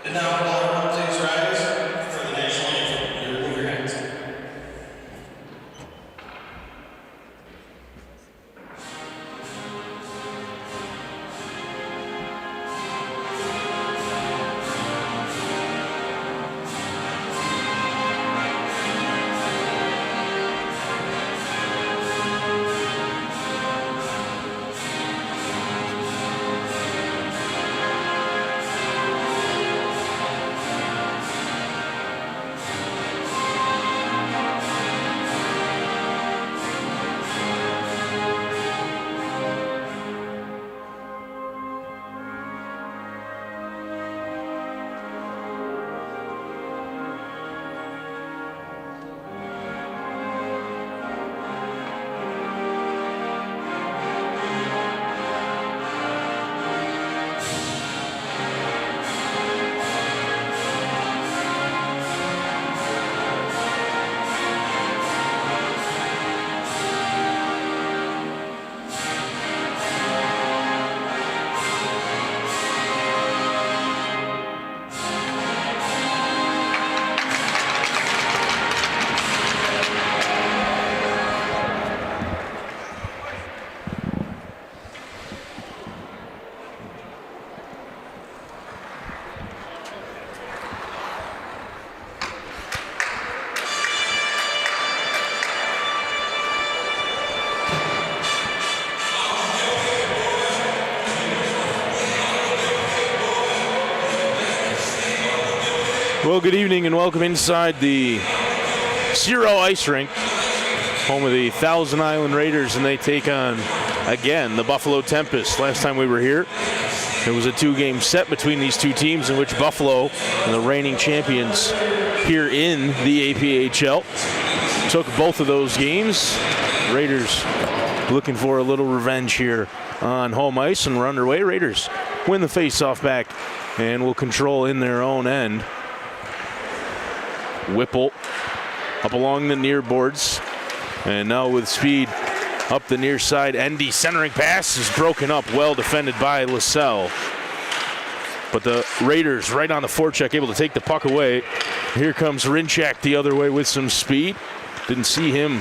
And now, all please rise for the national anthem. You remove your hands. Well, good evening and welcome inside the Cerow Ice Rink, home of the Thousand Island Raiders, and they take on, again, the Buffalo Tempest. Last time we were here, it was a two-game set between these two teams in which Buffalo, the reigning champions here in the APHL, took both of those games. Raiders looking for a little revenge here on home ice, and we're underway. Raiders win the face-off back and will control in their own end. Whipple up along the near boards, and now with speed up the near side. Endy centering pass is broken up, well defended by LaSalle. But the Raiders right on the forecheck, able to take the puck away. Here comes Rinchak the other way with some speed. Didn't see him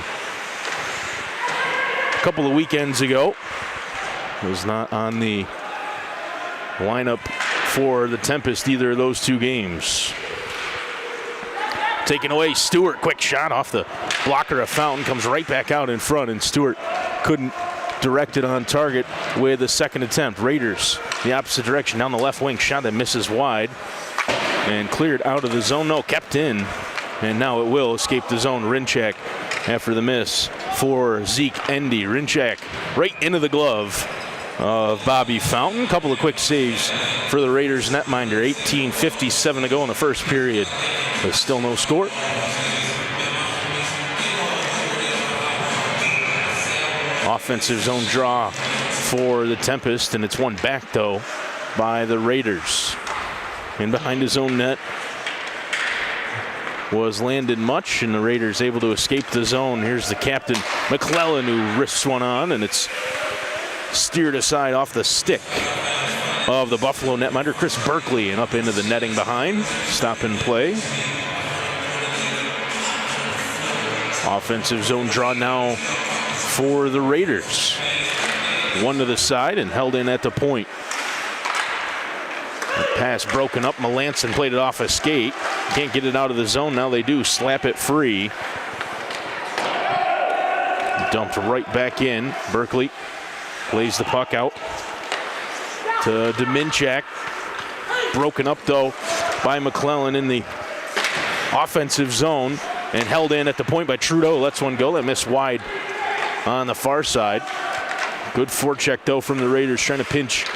a couple of weekends ago. Was not on the lineup for the Tempest either of those two games. Taken away, Stewart, quick shot off the blocker of Fountain, comes right back out in front, and Stewart couldn't direct it on target with the second attempt. Raiders, the opposite direction, down the left wing, shot that misses wide, and cleared out of the zone. No, kept in, and now it will escape the zone. Rinchak after the miss for Zeke Endy. Rinchak right into the glove of Bobby Fountain. Couple of quick saves for the Raiders netminder. 18:57 to go in the first period. There's still no score. Offensive zone draw for the Tempest, and it's won back, though, by the Raiders. In behind his own net was Landon Much, and the Raiders able to escape the zone. Here's the captain, McClellan, who risks one on, and it's steered aside off the stick of the Buffalo netminder, Chris Berkeley, and up into the netting behind. Stop and play. Offensive zone draw now for the Raiders. One to the side and held in at the point. That pass broken up. Melanson played it off a skate. Can't get it out of the zone. Now they do. Slap it free. Dumped right back in. Berkeley plays the puck out to Dominchak. Broken up, though, by McClellan in the offensive zone and held in at the point by Trudeau. Lets one go. That missed wide on the far side. Good forecheck, though, from the Raiders, trying to pinch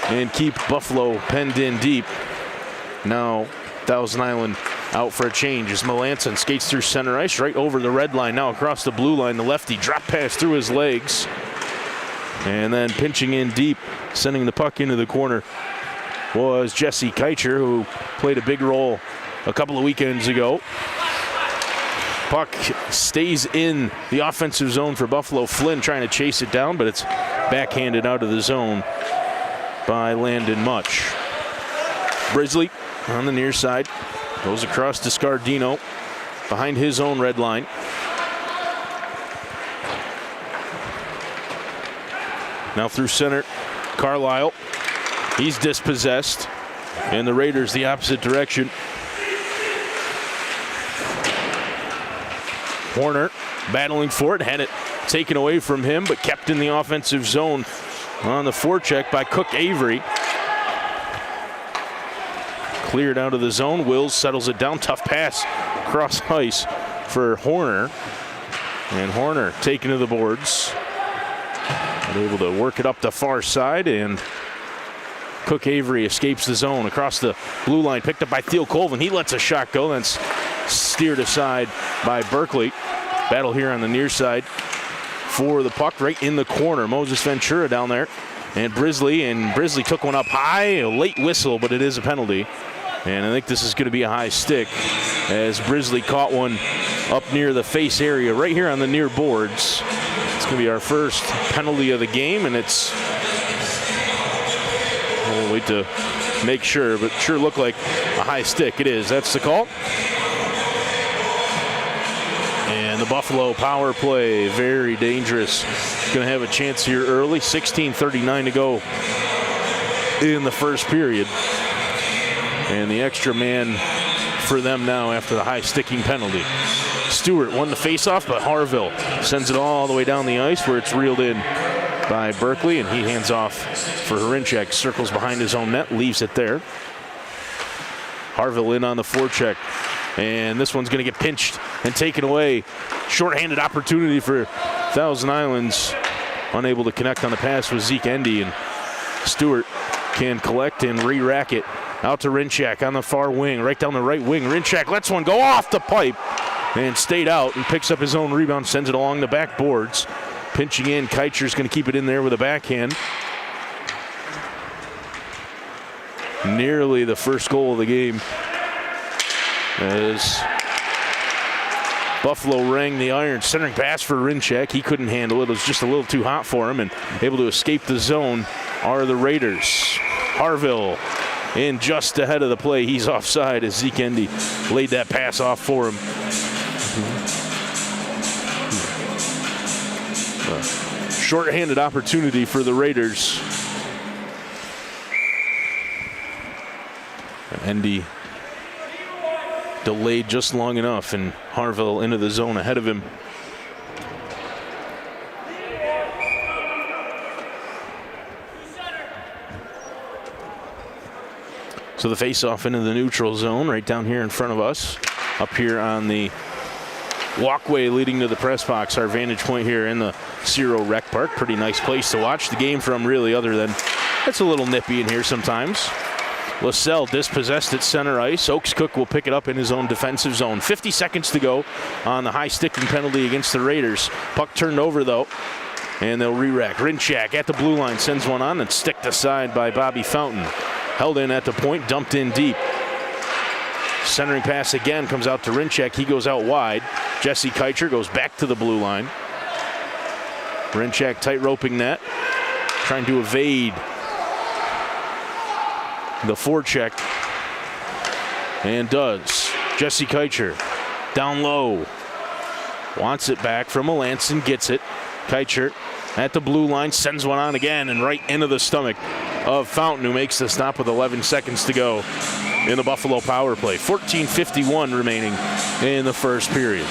and keep Buffalo penned in deep. Now Thousand Island out for a change as Melanson skates through center ice right over the red line. Now across the blue line, the lefty drop pass through his legs. And then pinching in deep, sending the puck into the corner, was Jesse Keicher, who played a big role a couple of weekends ago. Puck stays in the offensive zone for Buffalo. Flynn trying to chase it down, but it's backhanded out of the zone by Landon Much. Brisley on the near side. Goes across to Scardino behind his own red line. Now through center, Carlisle. He's dispossessed. And the Raiders the opposite direction. Horner battling for it, had it taken away from him, but kept in the offensive zone on the forecheck by Cook Avery. Cleared out of the zone. Wills settles it down. Tough pass across ice for Horner. And Horner taken to the boards. And able to work it up the far side, and Cook Avery escapes the zone across the blue line. Picked up by Theo Colvin. He lets a shot go. That's steered aside by Berkeley. Battle here on the near side for the puck right in the corner. Moses Ventura down there. And Brisley took one up high. A late whistle, but it is a penalty. And I think this is going to be a high stick as Brisley caught one up near the face area right here on the near boards. It's going to be our first penalty of the game, and it's, we'll wait to make sure, but sure looked like a high stick. It is. That's the call. And the Buffalo power play, very dangerous. Going to have a chance here early. 16:39 to go in the first period. And the extra man for them now after the high sticking penalty. Stewart won the faceoff, but Harville sends it all the way down the ice where it's reeled in by Berkeley, and he hands off for Hrinchak. Circles behind his own net, leaves it there. Harville in on the forecheck, and this one's going to get pinched and taken away. Shorthanded opportunity for Thousand Islands. Unable to connect on the pass with Zeke Endy, and Stewart can collect and re-rack it. Out to Hrinchak on the far wing, right down the right wing. Hrinchak lets one go off the pipe and stayed out and picks up his own rebound, sends it along the backboards. Pinching in, Keicher's going to keep it in there with a backhand. Nearly the first goal of the game as Buffalo rang the iron. Centering pass for Hrinchak. He couldn't handle it. It was just a little too hot for him, and able to escape the zone are the Raiders. Harville in just ahead of the play. He's offside as Zeke Endy laid that pass off for him. Short-handed opportunity for the Raiders. Endy delayed just long enough, and Harville into the zone ahead of him. So the face-off into the neutral zone right down here in front of us. Up here on the walkway leading to the press box, our vantage point here in the Cerow Rec Park. Pretty nice place to watch the game from, really, other than it's a little nippy in here sometimes. LaSalle dispossessed at center ice. Oaks Cook will pick it up in his own defensive zone. 50 seconds to go on the high sticking penalty against the Raiders. Puck turned over, though, and they'll re-rack. Hrinchak at the blue line sends one on and sticked aside by Bobby Fountain. Held in at the point, dumped in deep. Centering pass again comes out to Hrinchak. He goes out wide. Jesse Keicher goes back to the blue line. Hrinchak tight roping that, trying to evade the forecheck, and does. Jesse Keicher down low. Wants it back from Melanson, gets it. Keicher at the blue line, sends one on again, and right into the stomach of Fountain, who makes the stop with 11 seconds to go in the Buffalo power play. 14:51 remaining in the first period.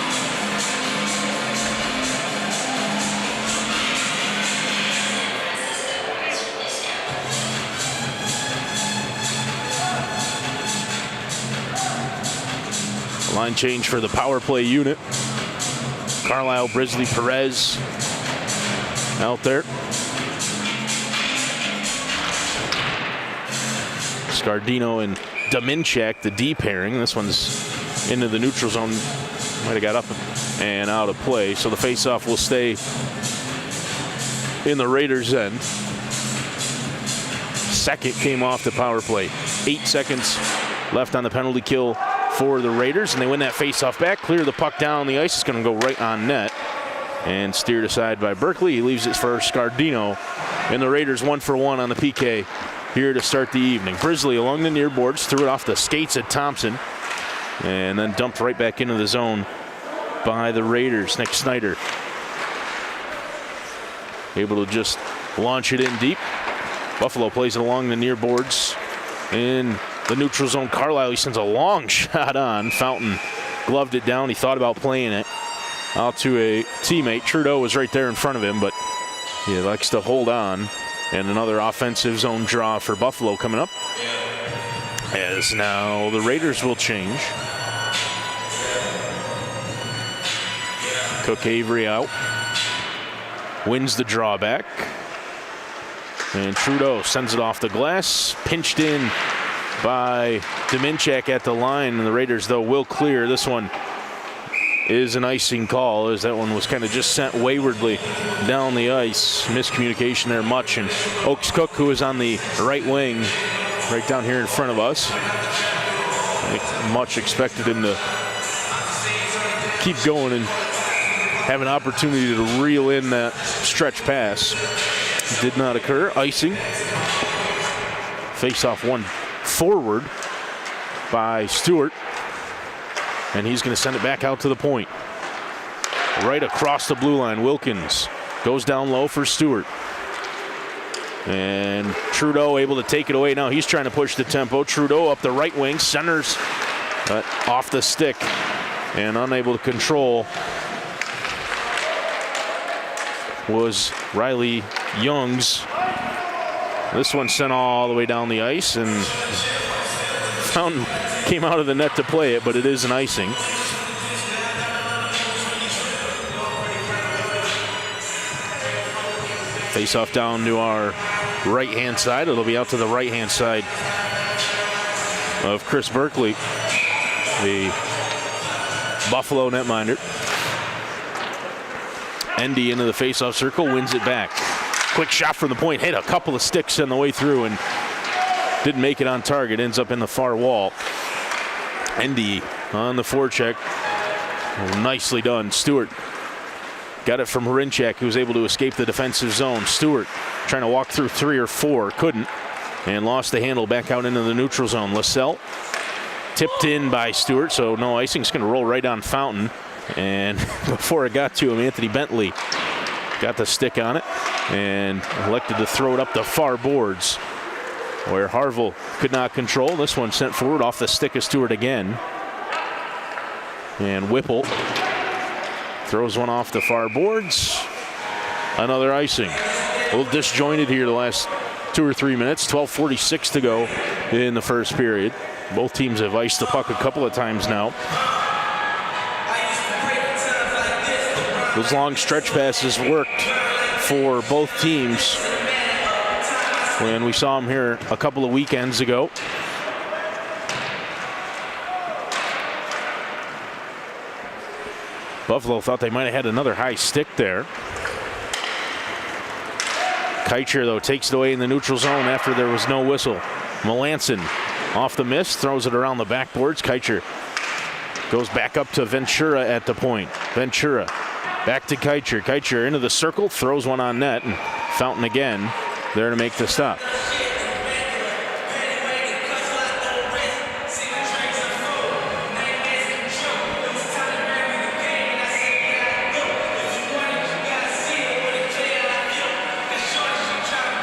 Line change for the power play unit. Carlisle, Brisley, Perez out there. Scardino and Dominchak, the D pairing. This one's into the neutral zone. Might have got up and out of play. So the faceoff will stay in the Raiders' end. Second came off the power play. 8 seconds left on the penalty kill for the Raiders, and they win that faceoff back. Clear the puck down the ice. It's going to go right on net and steered aside by Berkeley. He leaves it for Scardino, and the Raiders 1 for 1 on the PK here to start the evening. Brisley along the near boards, threw it off the skates at Thompson, and then dumped right back into the zone by the Raiders. Nick Snyder able to just launch it in deep. Buffalo plays it along the near boards. In the neutral zone, Carlisle, he sends a long shot on. Fountain gloved it down. He thought about playing it out to a teammate. Trudeau was right there in front of him, but he likes to hold on. And another offensive zone draw for Buffalo coming up. As now the Raiders will change. Cook Avery out. Wins the drawback. And Trudeau sends it off the glass. Pinched in by Dominchak at the line. And the Raiders, though, will clear. This one is an icing call, as that one was kind of just sent waywardly down the ice. Miscommunication there much. And Oaks Cook, who is on the right wing, right down here in front of us. I think much expected him to keep going and have an opportunity to reel in that stretch pass. Did not occur. Icing. Face-off one forward by Stewart. And he's going to send it back out to the point. Right across the blue line. Wilkins goes down low for Stewart. And Trudeau able to take it away. Now he's trying to push the tempo. Trudeau up the right wing. Centers off the stick. And unable to control was Riley Youngs. This one sent all the way down the ice, and Fountain came out of the net to play it, but it is an icing. Face off down to our right-hand side. It'll be out to the right-hand side of Chris Berkeley, the Buffalo netminder. Endy into the face-off circle, wins it back. Quick shot from the point, hit a couple of sticks on the way through and didn't make it on target, ends up in the far wall. Endy on the forecheck. Nicely done. Stewart got it from Hrinchak, who was able to escape the defensive zone. Stewart trying to walk through 3 or 4, couldn't, and lost the handle back out into the neutral zone. Lascelles tipped in by Stewart, so no icing. It's going to roll right on Fountain. And before it got to him, Anthony Bentley got the stick on it and elected to throw it up the far boards, where Harville could not control. This one sent forward off the stick of Stewart again. And Whipple throws one off the far boards. Another icing. A little disjointed here the last 2 or 3 minutes. 12:46 to go in the first period. Both teams have iced the puck a couple of times now. Those long stretch passes worked for both teams when we saw them here a couple of weekends ago. Buffalo thought they might have had another high stick there. Keicher, though, takes it away in the neutral zone after there was no whistle. Melanson off the miss, throws it around the backboards. Keicher goes back up to Ventura at the point. Ventura back to Keicher. Keicher into the circle, throws one on net, and Fountain again there to make the stop.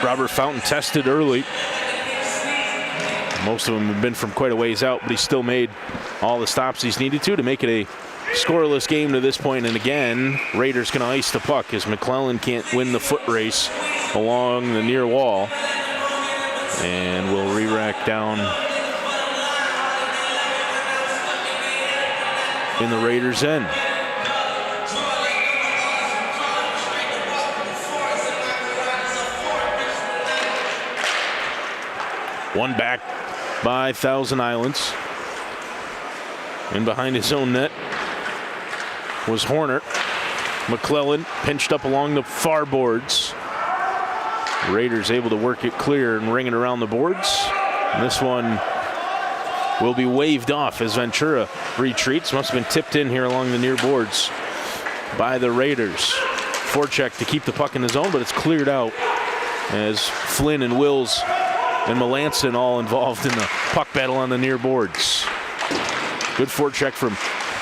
Robert Fountain tested early. Most of them have been from quite a ways out, but he still made all the stops he's needed to make it a scoreless game to this point. And again, Raiders can ice the puck as McClellan can't win the foot race along the near wall. And will re-rack down in the Raiders' end. One back by Thousand Islands. And behind his own net was Horner. McClellan pinched up along the far boards. Raiders able to work it clear and ring it around the boards. And this one will be waved off as Ventura retreats. Must have been tipped in here along the near boards by the Raiders. Forecheck to keep the puck in the zone, but it's cleared out as Flynn and Wills and Melanson all involved in the puck battle on the near boards. Good forecheck from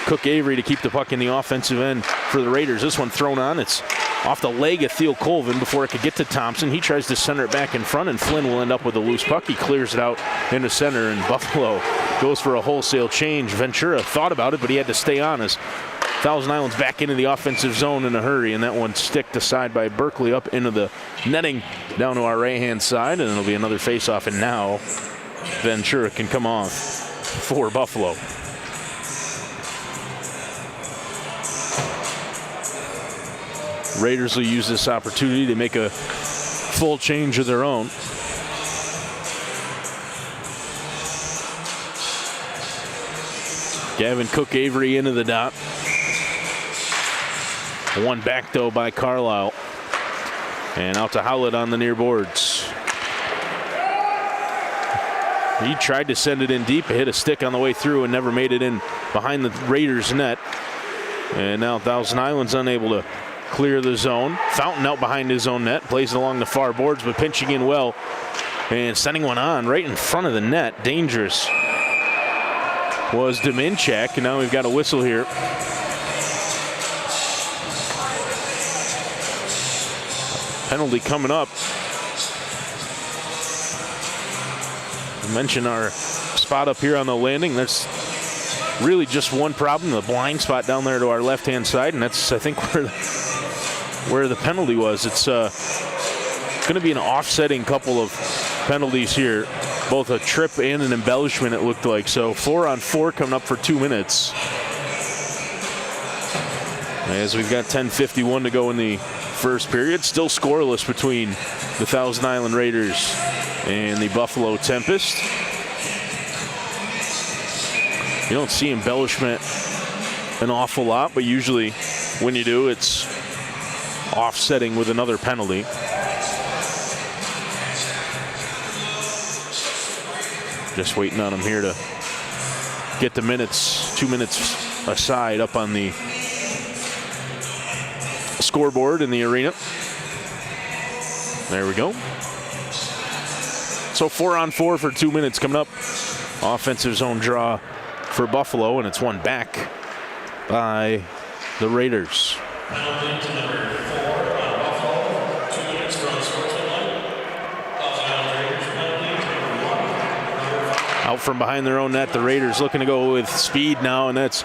Cook Avery to keep the puck in the offensive end for the Raiders. This one thrown on. It's off the leg of Theo Colvin before it could get to Thompson. He tries to center it back in front, and Flynn will end up with a loose puck. He clears it out into center, and Buffalo goes for a wholesale change. Ventura thought about it, but he had to stay on as Thousand Islands back into the offensive zone in a hurry, and that one sticked aside by Berkeley up into the netting down to our right-hand side, and it'll be another face-off, and now Ventura can come off for Buffalo. Raiders will use this opportunity to make a full change of their own. Gavin Cook Avery into the dot. One back though by Carlisle. And out to Howlett on the near boards. He tried to send it in deep, hit a stick on the way through and never made it in behind the Raiders net. And now Thousand Islands unable to clear the zone. Fountain out behind his own net, plays it along the far boards, but pinching in well and sending one on right in front of the net. Dangerous was Dominchak, and now we've got a whistle here. Penalty coming up. I mentioned our spot up here on the landing. There's really just one problem, the blind spot down there to our left-hand side, and that's, I think, where the penalty was. It's going to be an offsetting couple of penalties here, both a trip and an embellishment, it looked like. So 4-on-4 coming up for 2 minutes. As we've got 10:51 to go in the first period, still scoreless between the Thousand Island Raiders and the Buffalo Tempest. You don't see embellishment an awful lot, but usually when you do, it's offsetting with another penalty. Just waiting on him here to get the minutes, 2 minutes aside up on the scoreboard in the arena. There we go. So 4-on-4 for 2 minutes coming up. Offensive zone draw for Buffalo, and it's one back by the Raiders. Penalty to number 4 on Buffalo. 2 minutes for unsportsmanlike. Raiders penalty to number 1. Out from behind their own net, the Raiders looking to go with speed now, and that's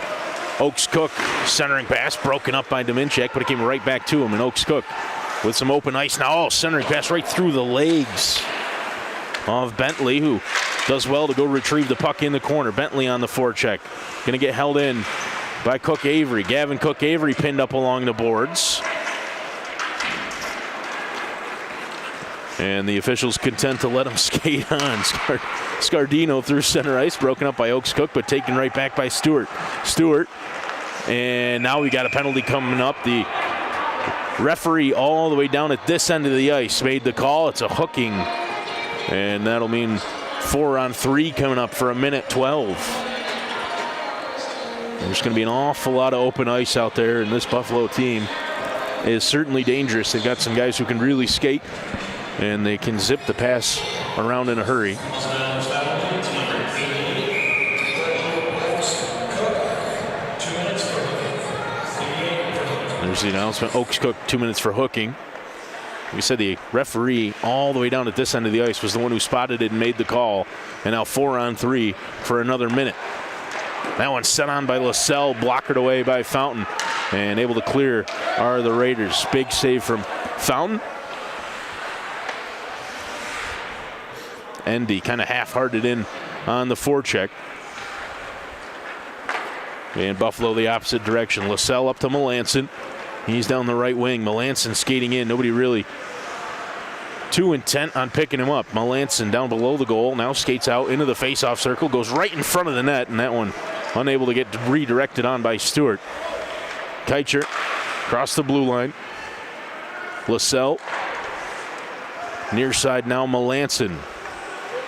Oaks Cook centering pass, broken up by Dominchak, but it came right back to him, and Oaks Cook with some open ice now. Oh, centering pass right through the legs of Bentley, who does well to go retrieve the puck in the corner. Bentley on the forecheck. Going to get held in by Cook Avery. Gavin Cook Avery pinned up along the boards. And the officials content to let him skate on. Scardino through center ice, broken up by Oaks Cook, but taken right back by Stewart. And now we got a penalty coming up. The referee all the way down at this end of the ice made the call. It's a hooking. And that'll mean 4-on-3 coming up for 1:12. There's going to be an awful lot of open ice out there, and this Buffalo team is certainly dangerous. They've got some guys who can really skate, and they can zip the pass around in a hurry. There's the announcement. Oaks Cook, 2 minutes for hooking. We said the referee all the way down at this end of the ice was the one who spotted it and made the call. And now 4-on-3 for another minute. That one set on by LaSalle, blockered away by Fountain. And able to clear are the Raiders. Big save from Fountain. Endy kind of half-hearted in on the forecheck. And Buffalo the opposite direction. LaSalle up to Melanson. He's down the right wing. Melanson skating in. Nobody really too intent on picking him up. Melanson down below the goal. Now skates out into the face-off circle. Goes right in front of the net. And that one unable to get redirected on by Stewart. Keicher across the blue line. LaSalle. Near side now Melanson.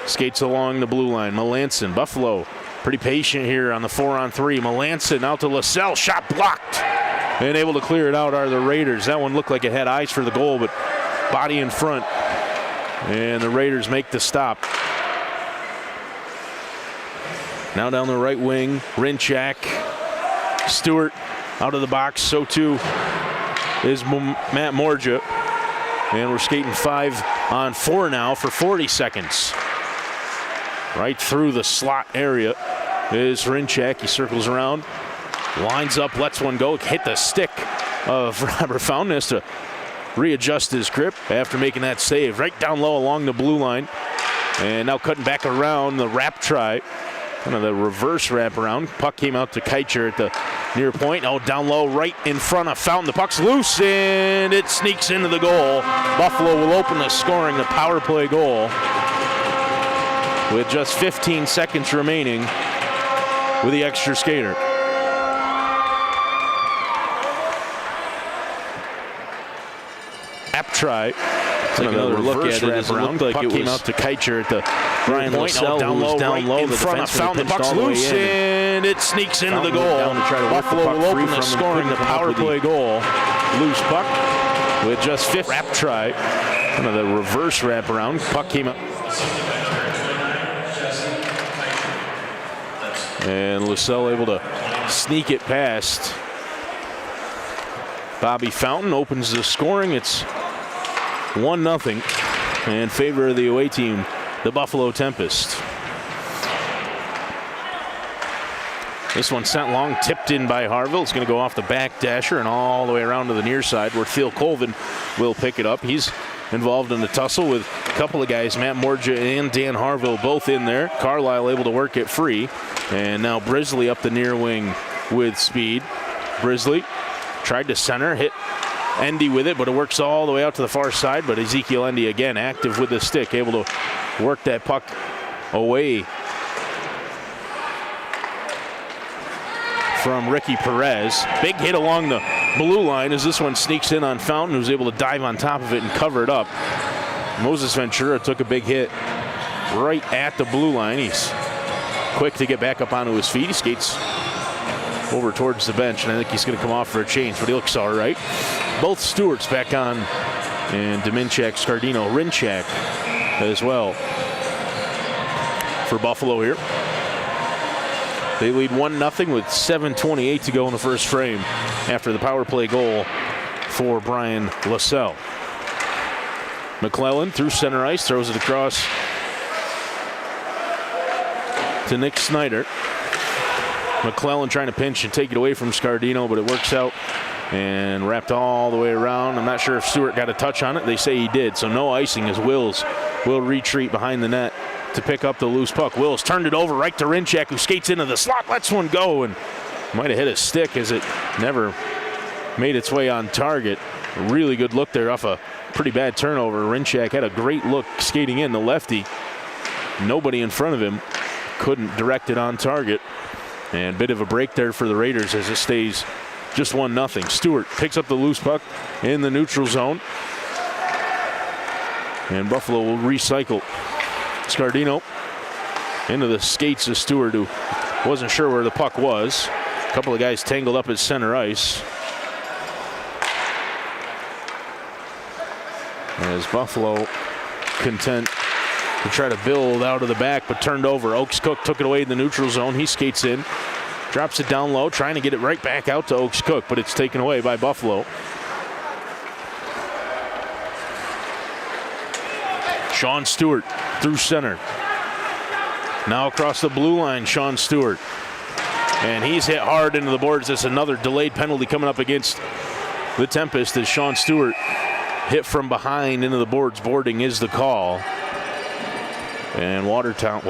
Skates along the blue line. Melanson. Buffalo pretty patient here on the 4-on-3. Melanson out to LaSalle. Shot blocked. And able to clear it out are the Raiders. That one looked like it had eyes for the goal, but body in front. And the Raiders make the stop. Now down the right wing, Rinchak. Stewart out of the box, so too is Matt Morja. And we're skating 5-on-4 now for 40 seconds. Right through the slot area is Rinchak. He circles around, lines up, lets one go, hit the stick of Robert Fountain, has to readjust his grip after making that save. Right down low along the blue line. And now cutting back around the wrap try. Kind of the reverse wraparound. Puck came out to Keicher at the near point. Oh, down low right in front of Fountain. The puck's loose and it sneaks into the goal. Buffalo will open the scoring, the power play goal, with just 15 seconds remaining with the extra skater. App try. Take another look at it as it looked like it came out to Keicher at the Brian Lassell, down low in front of Fountain. The puck's loose and it sneaks into the goal. Buffalo will open the scoring, the power play goal. Loose puck with just 5th wrap try. Kind of the reverse wraparound. Puck came out. And Lassell able to sneak it past Bobby Fountain. Opens the scoring. It's 1-0 in favor of the away team, the Buffalo Tempest. This one sent long, tipped in by Harville. It's going to go off the back dasher and all the way around to the near side where Phil Colvin will pick it up. He's involved in the tussle with a couple of guys, Matt Morja and Dan Harville, both in there. Carlisle able to work it free. And now Brisley up the near wing with speed. Brisley tried to center, hit Endy with it, but it works all the way out to the far side. But Ezekiel Endy again active with the stick, able to work that puck away from Ricky Perez. Big hit along the blue line as this one sneaks in on Fountain, who's able to dive on top of it and cover it up. Moses Ventura took a big hit right at the blue line. He's quick to get back up onto his feet. He skates over towards the bench, and I think he's going to come off for a change, but he looks all right. Both Stewarts back on, and Dominchak, Scardino, Rinchak as well for Buffalo here. They lead 1-0 with 7:28 to go in the first frame after the power play goal for Brian Lassell. McClellan through center ice, throws it across to Nick Snyder. McClellan trying to pinch and take it away from Scardino, but it works out and wrapped all the way around. I'm not sure if Stewart got a touch on it. They say he did, so no icing as Wills will retreat behind the net to pick up the loose puck. Wills turned it over right to Rinchak, who skates into the slot, lets one go, and might have hit a stick as it never made its way on target. A really good look there off a pretty bad turnover. Rinchak had a great look skating in, the lefty. Nobody in front of him, couldn't direct it on target. And a bit of a break there for the Raiders as it stays just 1-0. Stewart picks up the loose puck in the neutral zone. And Buffalo will recycle. Scardino into the skates of Stewart, who wasn't sure where the puck was. A couple of guys tangled up at center ice. As Buffalo content to try to build out of the back, but turned over. Oaks Cook took it away in the neutral zone. He skates in, drops it down low, trying to get it right back out to Oaks Cook, but it's taken away by Buffalo. Sean Stewart through center. Now across the blue line, Sean Stewart. And he's hit hard into the boards. That's another delayed penalty coming up against the Tempest as Sean Stewart hit from behind into the boards. Boarding is the call. And Watertown. You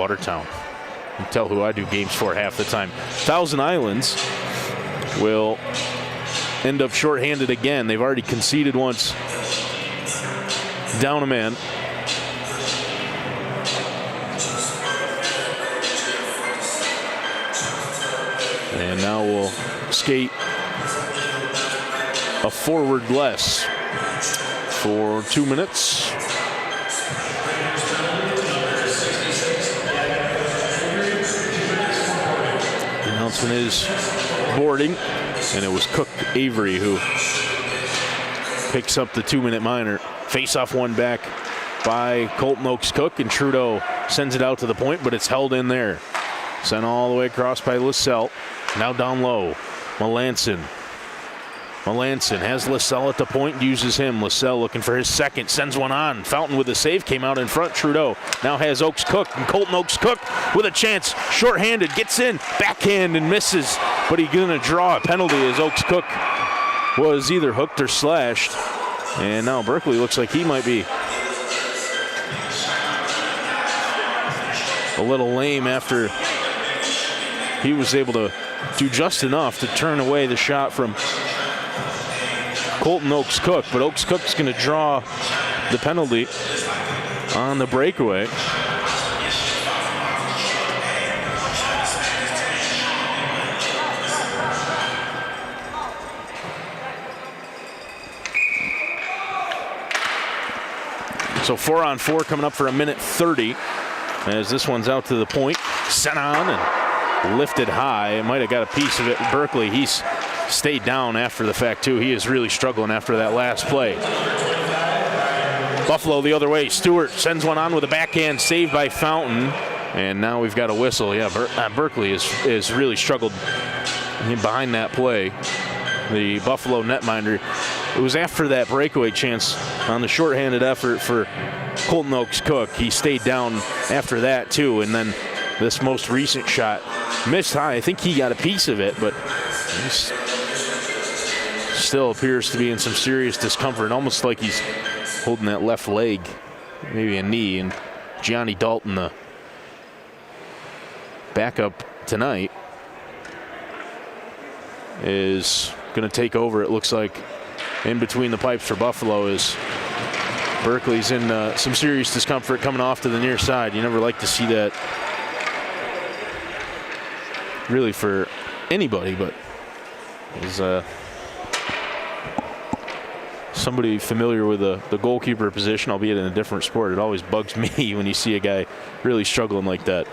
can tell who I do games for half the time. Thousand Islands will end up shorthanded again. They've already conceded once. Down a man. And now we'll skate a forward less for 2 minutes. The announcement is boarding, and it was Cook Avery who picks up the 2-minute minor. Face-off one back by Colton Oaks Cook, and Trudeau sends it out to the point, but it's held in there Sent all the way across by LaSalle. Now down low. Melanson has LaSalle at the point, uses him. LaSalle looking for his second, sends one on. Fountain with a save, came out in front. Trudeau now has Oaks Cook, and Colton Oaks Cook with a chance. Short-handed, gets in, backhand and misses. But he's going to draw a penalty as Oaks Cook was either hooked or slashed. And now Berkeley looks like he might be a little lame after he was able to do just enough to turn away the shot from Colton Oaks Cook. But Oaks Cook's going to draw the penalty on the breakaway. So 4-on-4 coming up for 1:30 as this one's out to the point. Sent on and lifted high. Might have got a piece of it. Berkeley, he's stayed down after the fact too. He is really struggling after that last play. Buffalo the other way. Stewart sends one on with a backhand, saved by Fountain. And now we've got a whistle. Yeah, Berkeley is really struggled behind that play. The Buffalo netminder. It was after that breakaway chance on the shorthanded effort for Colton Oaks Cook. He stayed down after that too, and then this most recent shot missed high. I think he got a piece of it, but he still appears to be in some serious discomfort, almost like he's holding that left leg, maybe a knee. And Gianni Dalton, the backup tonight, is going to take over, it looks like, in between the pipes for Buffalo. Is Berkeley's in some serious discomfort coming off to the near side. You never like to see that really for anybody, but as somebody familiar with the goalkeeper position, albeit in a different sport, it always bugs me when you see a guy really struggling like that.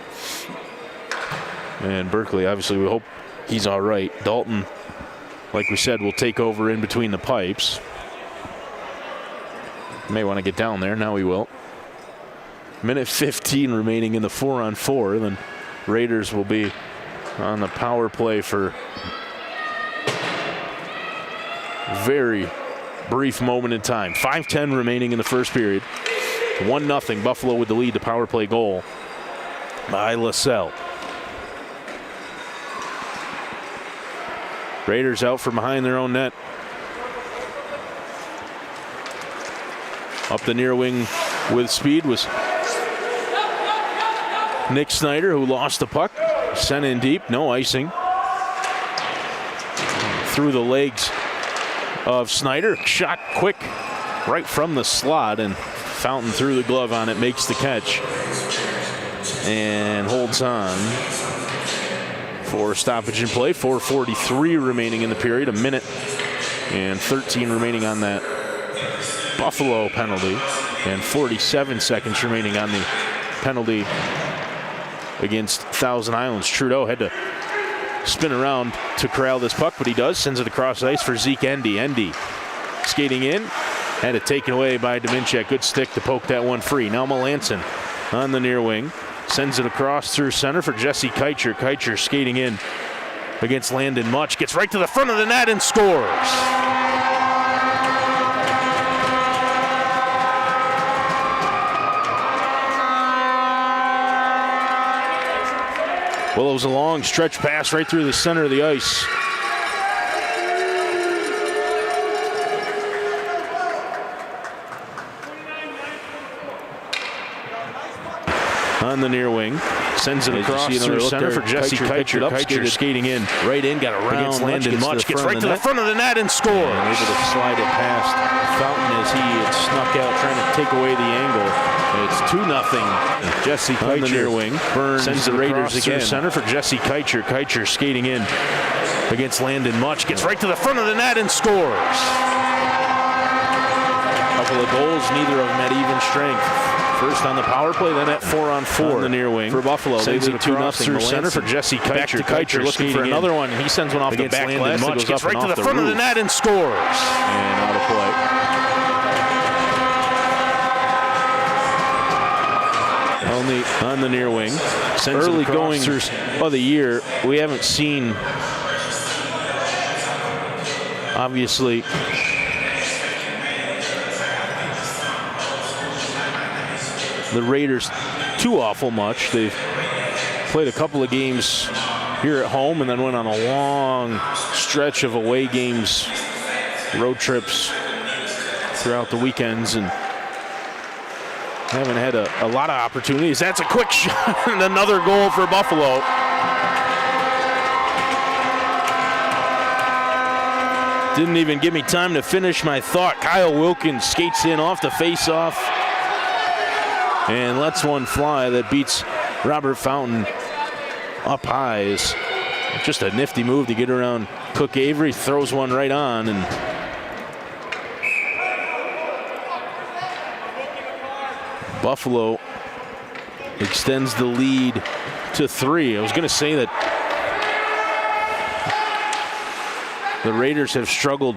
And Berkeley, obviously, we hope he's all right. Dalton, like we said, will take over in between the pipes. May want to get down there. Now he will. 1:15 remaining in the 4-on-4. Then Raiders will be on the power play for a very brief moment in time. 5:10 remaining in the first period. 1-0 Buffalo with the lead. The power play goal by LaSalle. Raiders out from behind their own net. Up the near wing with speed was Nick Snyder, who lost the puck. Sent in deep, no icing. Through the legs of Snyder. Shot quick right from the slot, and Fountain threw the glove on it, makes the catch, and holds on for stoppage in play. 4:43 remaining in the period. 1:13 remaining on that Buffalo penalty, and 47 seconds remaining on the penalty against Thousand Islands. Trudeau had to spin around to corral this puck, but he does. Sends it across ice for Zeke Endy. Endy skating in. Had it taken away by Dominchek. Good stick to poke that one free. Now Melanson on the near wing. Sends it across through center for Jesse Keicher. Keicher skating in against Landon Much. Gets right to the front of the net and scores. Well, it was a long stretch pass right through the center of the ice. On the near wing, sends it across through center for Jesse Keicher. Keicher skating in, right in, got around against Landon Much, gets right to the front of the net and scores. And able to slide it past Fountain as he had snuck out, trying to take away the angle. It's 2-0. Jesse Keicher on the near wing, Burns sends the Raiders again. Center for Jesse Keicher. Keicher skating in against Landon Much, gets right to the front of the net and scores. A couple of goals, neither of them at even strength. First on the power play, then at 4-on-4 on the near wing for Buffalo. Sends it 2-0 through center for Jesse Keicher. Back to Keicher looking for another one. He sends one off the back glass. It goes right to the front of the net and scores. And out of play. on the near wing. Early going of the year, we haven't seen, obviously, the Raiders too awful much. They've played a couple of games here at home and then went on a long stretch of away games, road trips throughout the weekends, and haven't had a lot of opportunities. That's a quick shot and another goal for Buffalo. Didn't even give me time to finish my thought. Kyle Wilkins skates in off the face-off and lets one fly that beats Robert Fountain up high. Is just a nifty move to get around Cook Avery. Throws one right on, and Buffalo extends the lead to 3. I was going to say that the Raiders have struggled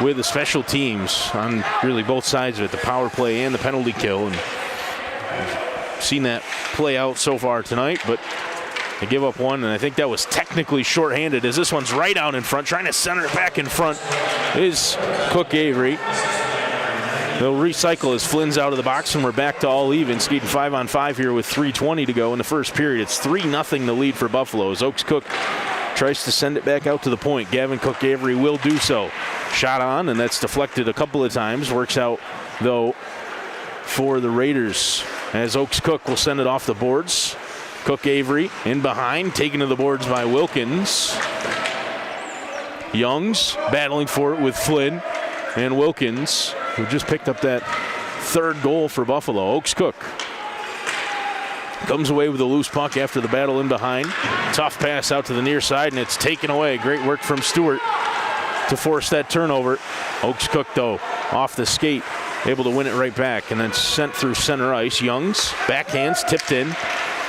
with the special teams on really both sides of it, the power play and the penalty kill, and I've seen that play out so far tonight, but they give up one, and I think that was technically shorthanded as this one's right out in front. Trying to center it back in front is Cook Avery. They'll recycle as Flynn's out of the box, and we're back to all even, skating 5-on-5 here with 3:20 to go in the first period. It's 3-0 the lead for Buffalo as Oaks Cook tries to send it back out to the point. Gavin Cook Avery will do so. Shot on, and that's deflected a couple of times. Works out, though, for the Raiders as Oaks Cook will send it off the boards. Cook Avery in behind, taken to the boards by Wilkins. Youngs battling for it with Flynn and Wilkins, who just picked up that third goal for Buffalo. Oaks Cook comes away with a loose puck after the battle in behind. Tough pass out to the near side, and it's taken away. Great work from Stewart to force that turnover. Oaks Cook, though, off the skate, able to win it right back, and then sent through center ice. Youngs, backhands, tipped in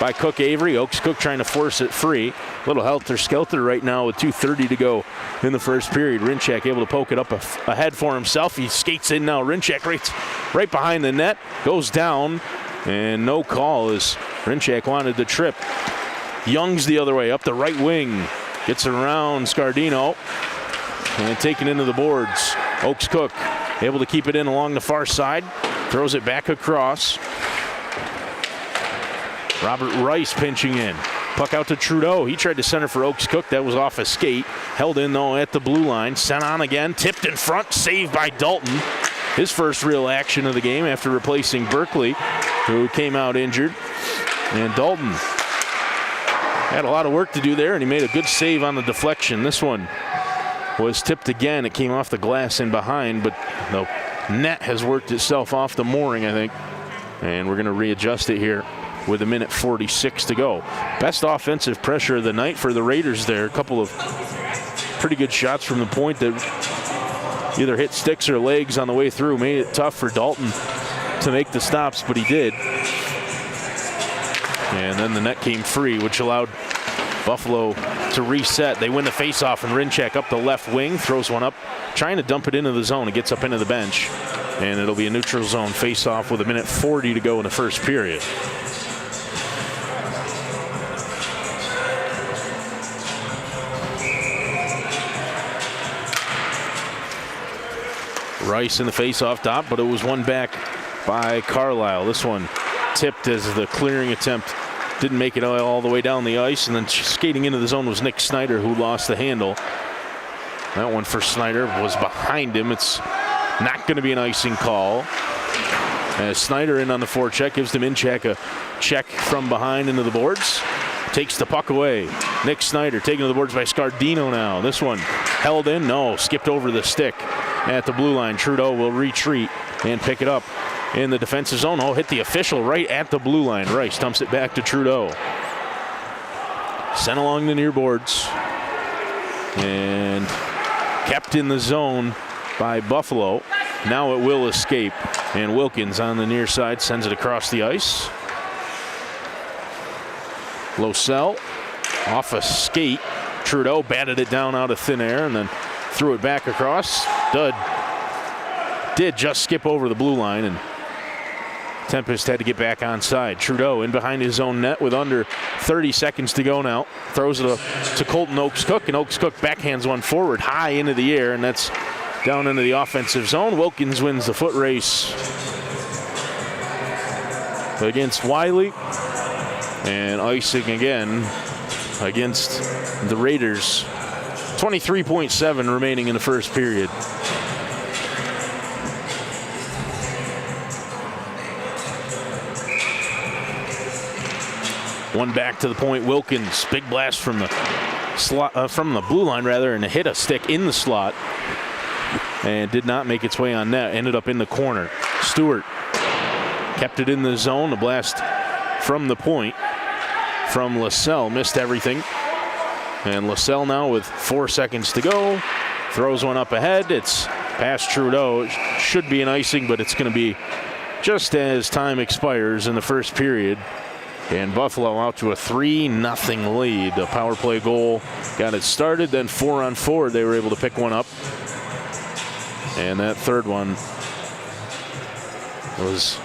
by Cook Avery. Oaks Cook trying to force it free. Little helter-skelter right now with 2:30 to go in the first period. Rinchak able to poke it up ahead for himself. He skates in now. Rinchak right behind the net. Goes down, and no call as Rinchak wanted the trip. Youngs the other way, up the right wing. Gets around Scardino and taken into the boards. Oaks Cook able to keep it in along the far side. Throws it back across. Robert Rice pinching in. Puck out to Trudeau. He tried to center for Oaks Cook. That was off a skate. Held in, though, at the blue line. Sent on again. Tipped in front. Saved by Dalton. His first real action of the game after replacing Berkeley, who came out injured. And Dalton had a lot of work to do there, and he made a good save on the deflection. This one was tipped again. It came off the glass in behind, but the net has worked itself off the mooring, I think. And we're going to readjust it here with 1:46 to go. Best offensive pressure of the night for the Raiders there. A couple of pretty good shots from the point that either hit sticks or legs on the way through. Made it tough for Dalton to make the stops, but he did. And then the net came free, which allowed Buffalo to reset. They win the faceoff, and Rinchak up the left wing, throws one up, trying to dump it into the zone. It gets up into the bench, and it'll be a neutral zone faceoff with 1:40 to go in the first period. Rice in the face-off top, but it was won back by Carlisle. This one tipped as the clearing attempt didn't make it all the way down the ice, and then skating into the zone was Nick Snyder, who lost the handle. That one for Snyder was behind him. It's not going to be an icing call. As Snyder in on the forecheck, gives Rinchak a check from behind into the boards. Takes the puck away. Nick Snyder taken to the boards by Scardino now. This one held in, no, skipped over the stick at the blue line. Trudeau will retreat and pick it up in the defensive zone. Oh, hit the official right at the blue line. Rice dumps it back to Trudeau. Sent along the near boards and kept in the zone by Buffalo. Now it will escape, and Wilkins on the near side sends it across the ice. Losell off a skate. Trudeau batted it down out of thin air and then threw it back across. Did just skip over the blue line, and Tempest had to get back onside. Trudeau in behind his own net with under 30 seconds to go now. Throws it to Colton Oaks-Cook, and Oaks-Cook backhands one forward high into the air, and that's down into the offensive zone. Wilkins wins the foot race against Wiley, and icing again against the Raiders. 23.7 remaining in the first period. One back to the point. Wilkins, big blast from the slot, from the blue line rather, and hit a stick in the slot, and did not make its way on net. Ended up in the corner. Stewart kept it in the zone. A blast from the point from LaSalle missed everything, and LaSalle now with 4 seconds to go throws one up ahead. It's past Trudeau. It should be an icing, but it's going to be just as time expires in the first period. And Buffalo out to a 3-0 lead. The power play goal got it started, then 4-on-4 they were able to pick one up. And that third one was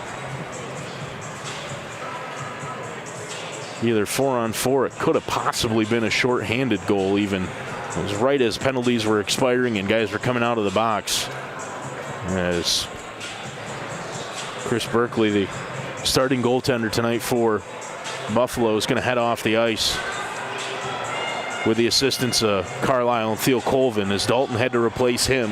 either 4-on-4. It could have possibly been a short-handed goal even. It was right as penalties were expiring and guys were coming out of the box. As Chris Berkeley, the starting goaltender tonight for Buffalo, is going to head off the ice with the assistance of Carlisle and Theo Colvin, as Dalton had to replace him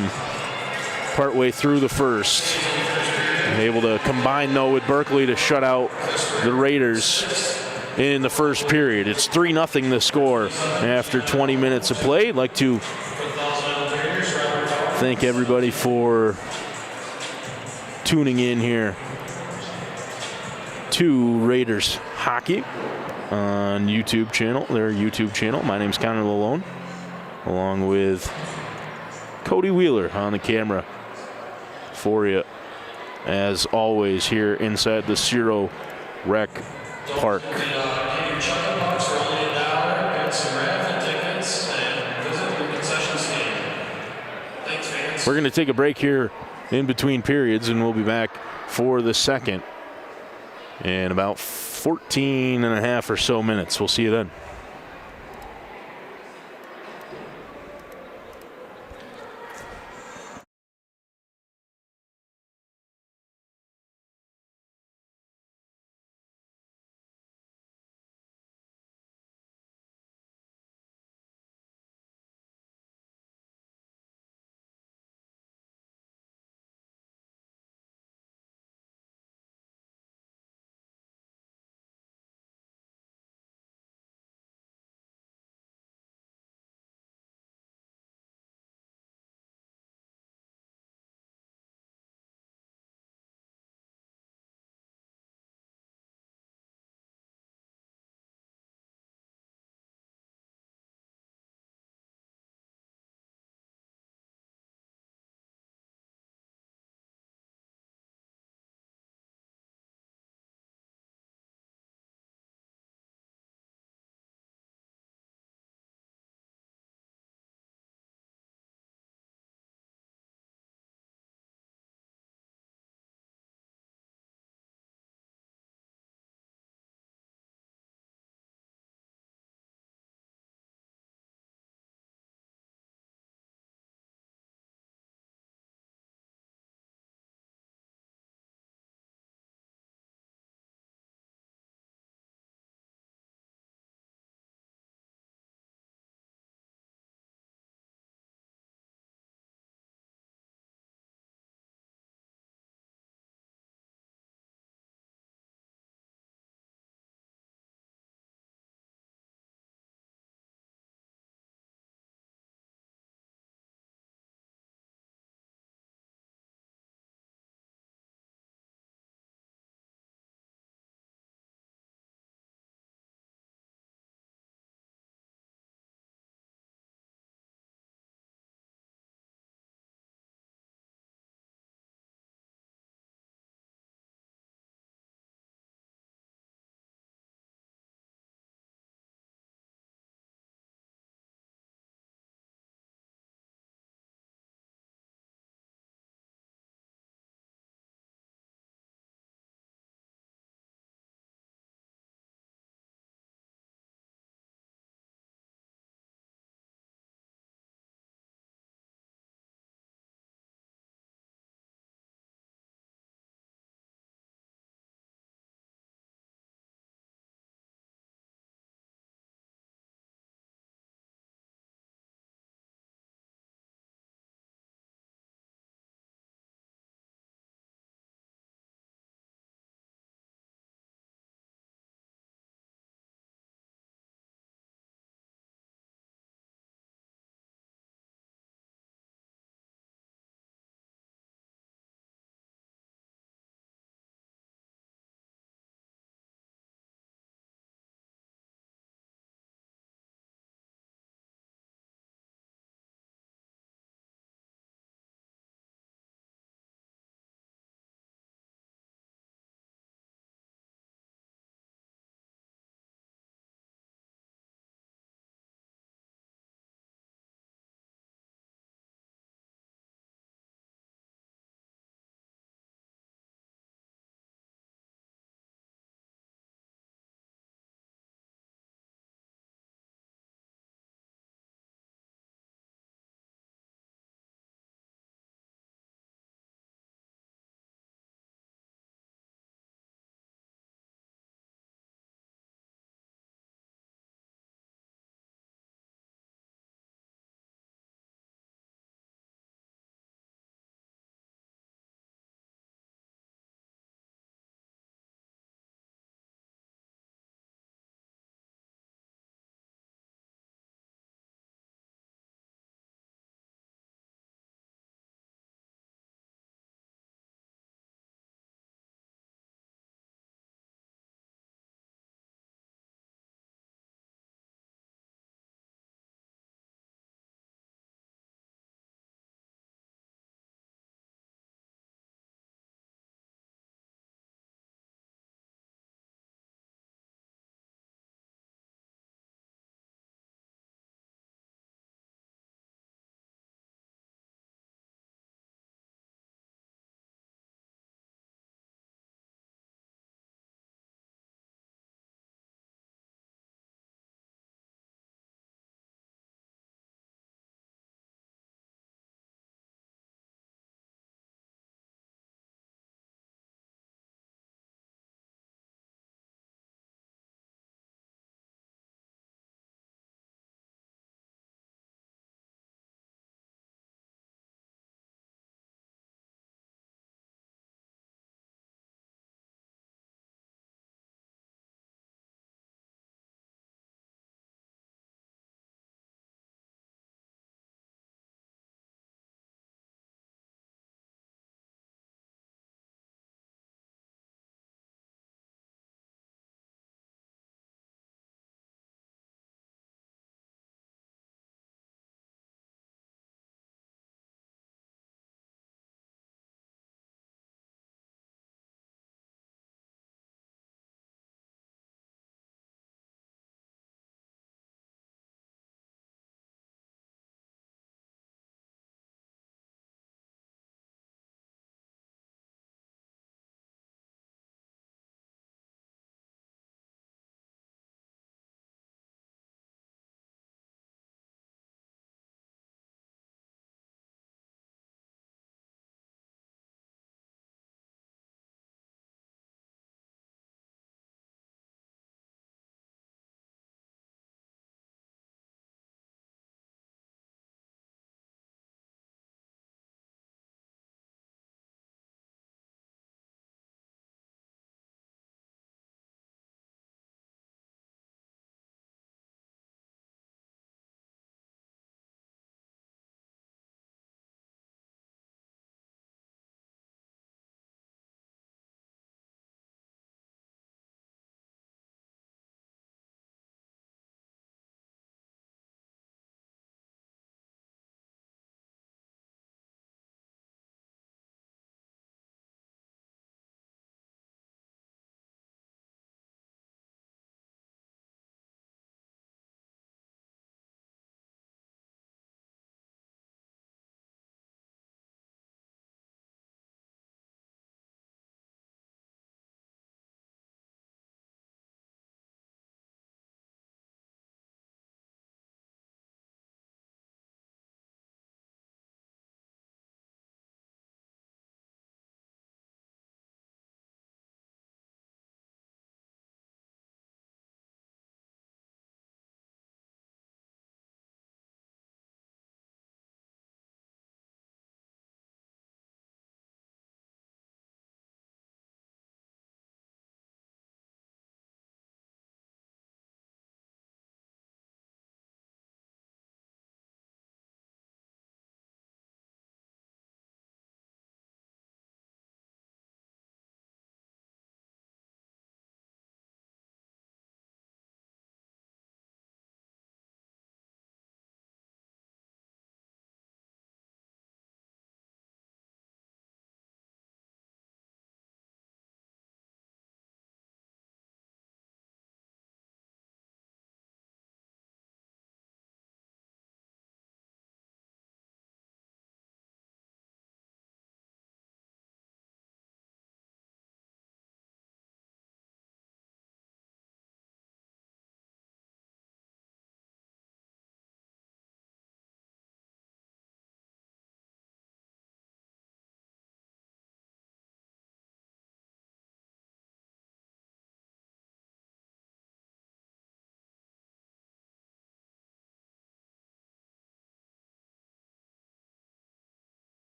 partway through the first. And able to combine, though, with Berkeley to shut out the Raiders in the first period. It's 3-0 the score after 20 minutes of play. I'd like to thank everybody for tuning in here to Raiders Hockey on YouTube channel, their YouTube channel. My name's Connor Lalone, along with Cody Wheeler on the camera for you, as always, here inside the Cerow Rec Park. We're going to take a break here in between periods, and we'll be back for the second in about 14 and a half or so minutes. We'll see you then.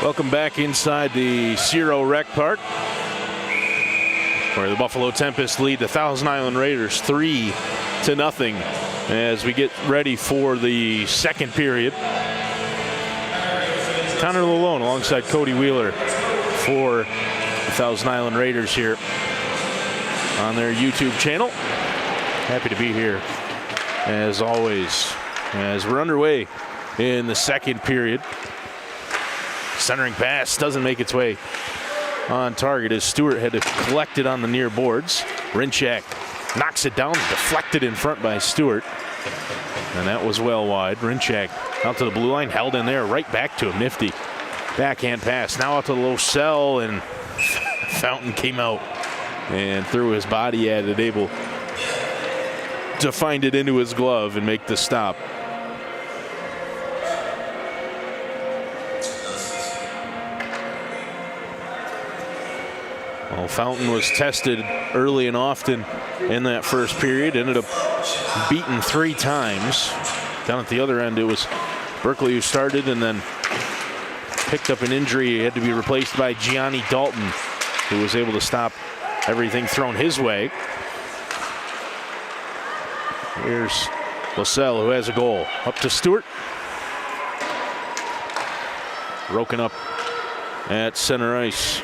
Welcome back inside the Cerow Rec Park, where the Buffalo Tempest lead the Thousand Island Raiders 3-0 as we get ready for the second period. Connor Lalone alongside Cody Wheeler for the Thousand Island Raiders here on their YouTube channel. Happy to be here as always as we're underway in the second period. Centering pass doesn't make its way on target as Stewart had to collect it on the near boards. Rinchak knocks it down, deflected in front by Stewart. And that was well wide. Rinchak out to the blue line, held in there, right back to him. Nifty backhand pass. Now out to the low cell, and Fountain came out and threw his body at it, able to find it into his glove and make the stop. Well, Fountain was tested early and often in that first period. Ended up beaten 3 times. Down at the other end, it was Berkeley who started and then picked up an injury. He had to be replaced by Gianni Dalton, who was able to stop everything thrown his way. Here's LaSalle, who has a goal. Up to Stewart. Broken up at center ice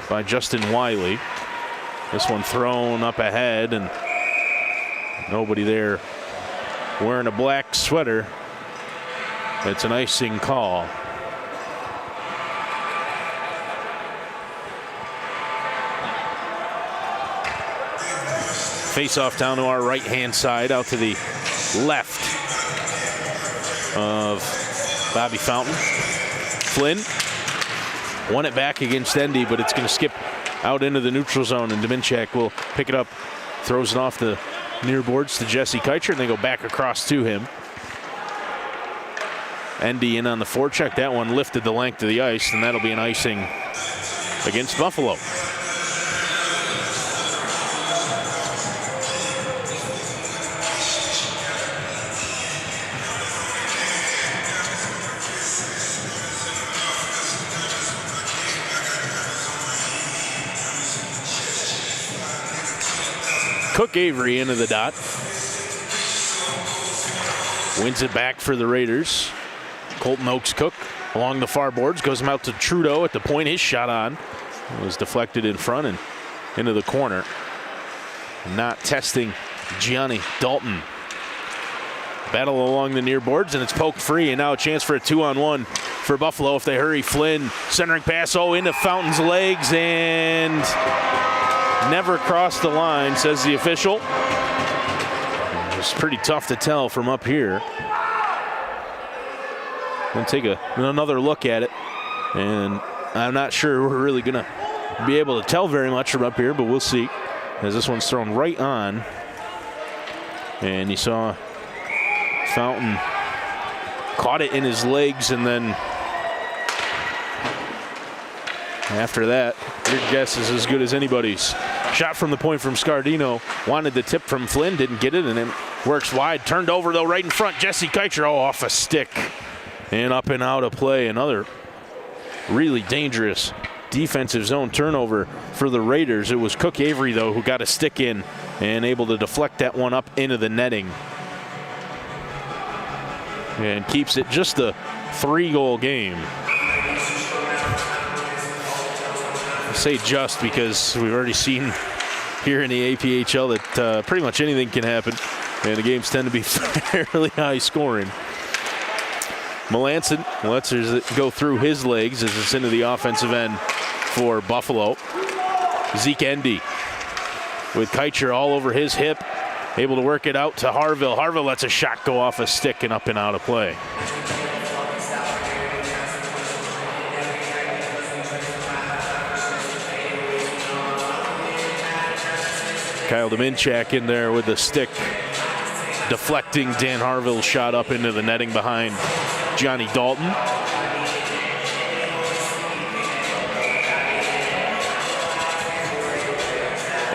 by Justin Wiley. This one thrown up ahead, and nobody there wearing a black sweater. It's an icing call. Face off down to our right-hand side, out to the left of Bobby Fountain. Flynn won it back against Endy, but it's going to skip out into the neutral zone, and Dominchak will pick it up, throws it off the near boards to Jesse Keicher, and they go back across to him. Endy in on the forecheck. That one lifted the length of the ice, and that'll be an icing against Buffalo. Cook Avery into the dot. Wins it back for the Raiders. Colton Oakes Cook along the far boards. Goes him out to Trudeau at the point. His shot on. It was deflected in front and into the corner. Not testing Gianni Dalton. Battle along the near boards, and it's poked free. And now a chance for a 2-on-1 for Buffalo if they hurry. Flynn centering pass. Oh, into Fountain's legs and never crossed the line, says the official. It's pretty tough to tell from up here. We'll take another look at it, and I'm not sure we're really going to be able to tell very much from up here, but we'll see, as this one's thrown right on. And you saw Fountain caught it in his legs, and then after that, your guess is as good as anybody's. Shot from the point from Scardino. Wanted the tip from Flynn, didn't get it, and then works wide. Turned over, though, right in front. Jesse Keicher, off a stick. And up and out of play. Another really dangerous defensive zone turnover for the Raiders. It was Cook Avery, though, who got a stick in and able to deflect that one up into the netting. And keeps it just a 3-goal game. I say just because we've already seen here in the APHL that pretty much anything can happen, and the games tend to be fairly high scoring. Melanson lets it go through his legs as it's into the offensive end for Buffalo. Zeke Endy with Keicher all over his hip, able to work it out to Harville. Harville lets a shot go off a stick and up and out of play. Kyle Dominchak in there with the stick, deflecting Dan Harville's shot up into the netting behind Gianni Dalton.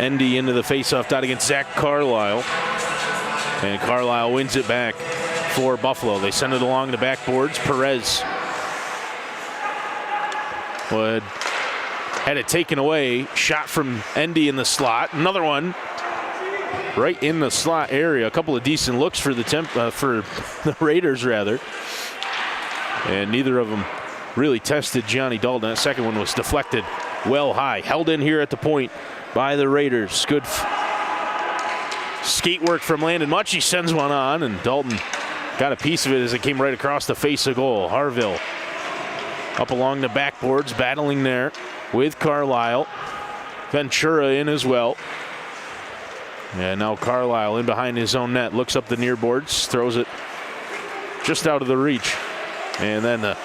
Endy into the faceoff dot against Zach Carlisle. And Carlisle wins it back for Buffalo. They send it along the backboards. Perez had it taken away. Shot from Endy in the slot. Another one right in the slot area. A couple of decent looks for the Raiders, rather. And neither of them really tested Johnny Dalton. That second one was deflected well high. Held in here at the point by the Raiders. Good skate work from Landon Much. He sends one on, and Dalton got a piece of it as it came right across the face of goal. Harville up along the backboards, battling there with Carlisle. Ventura in as well. And now Carlisle in behind his own net. Looks up the near boards, throws it just out of the reach. And then the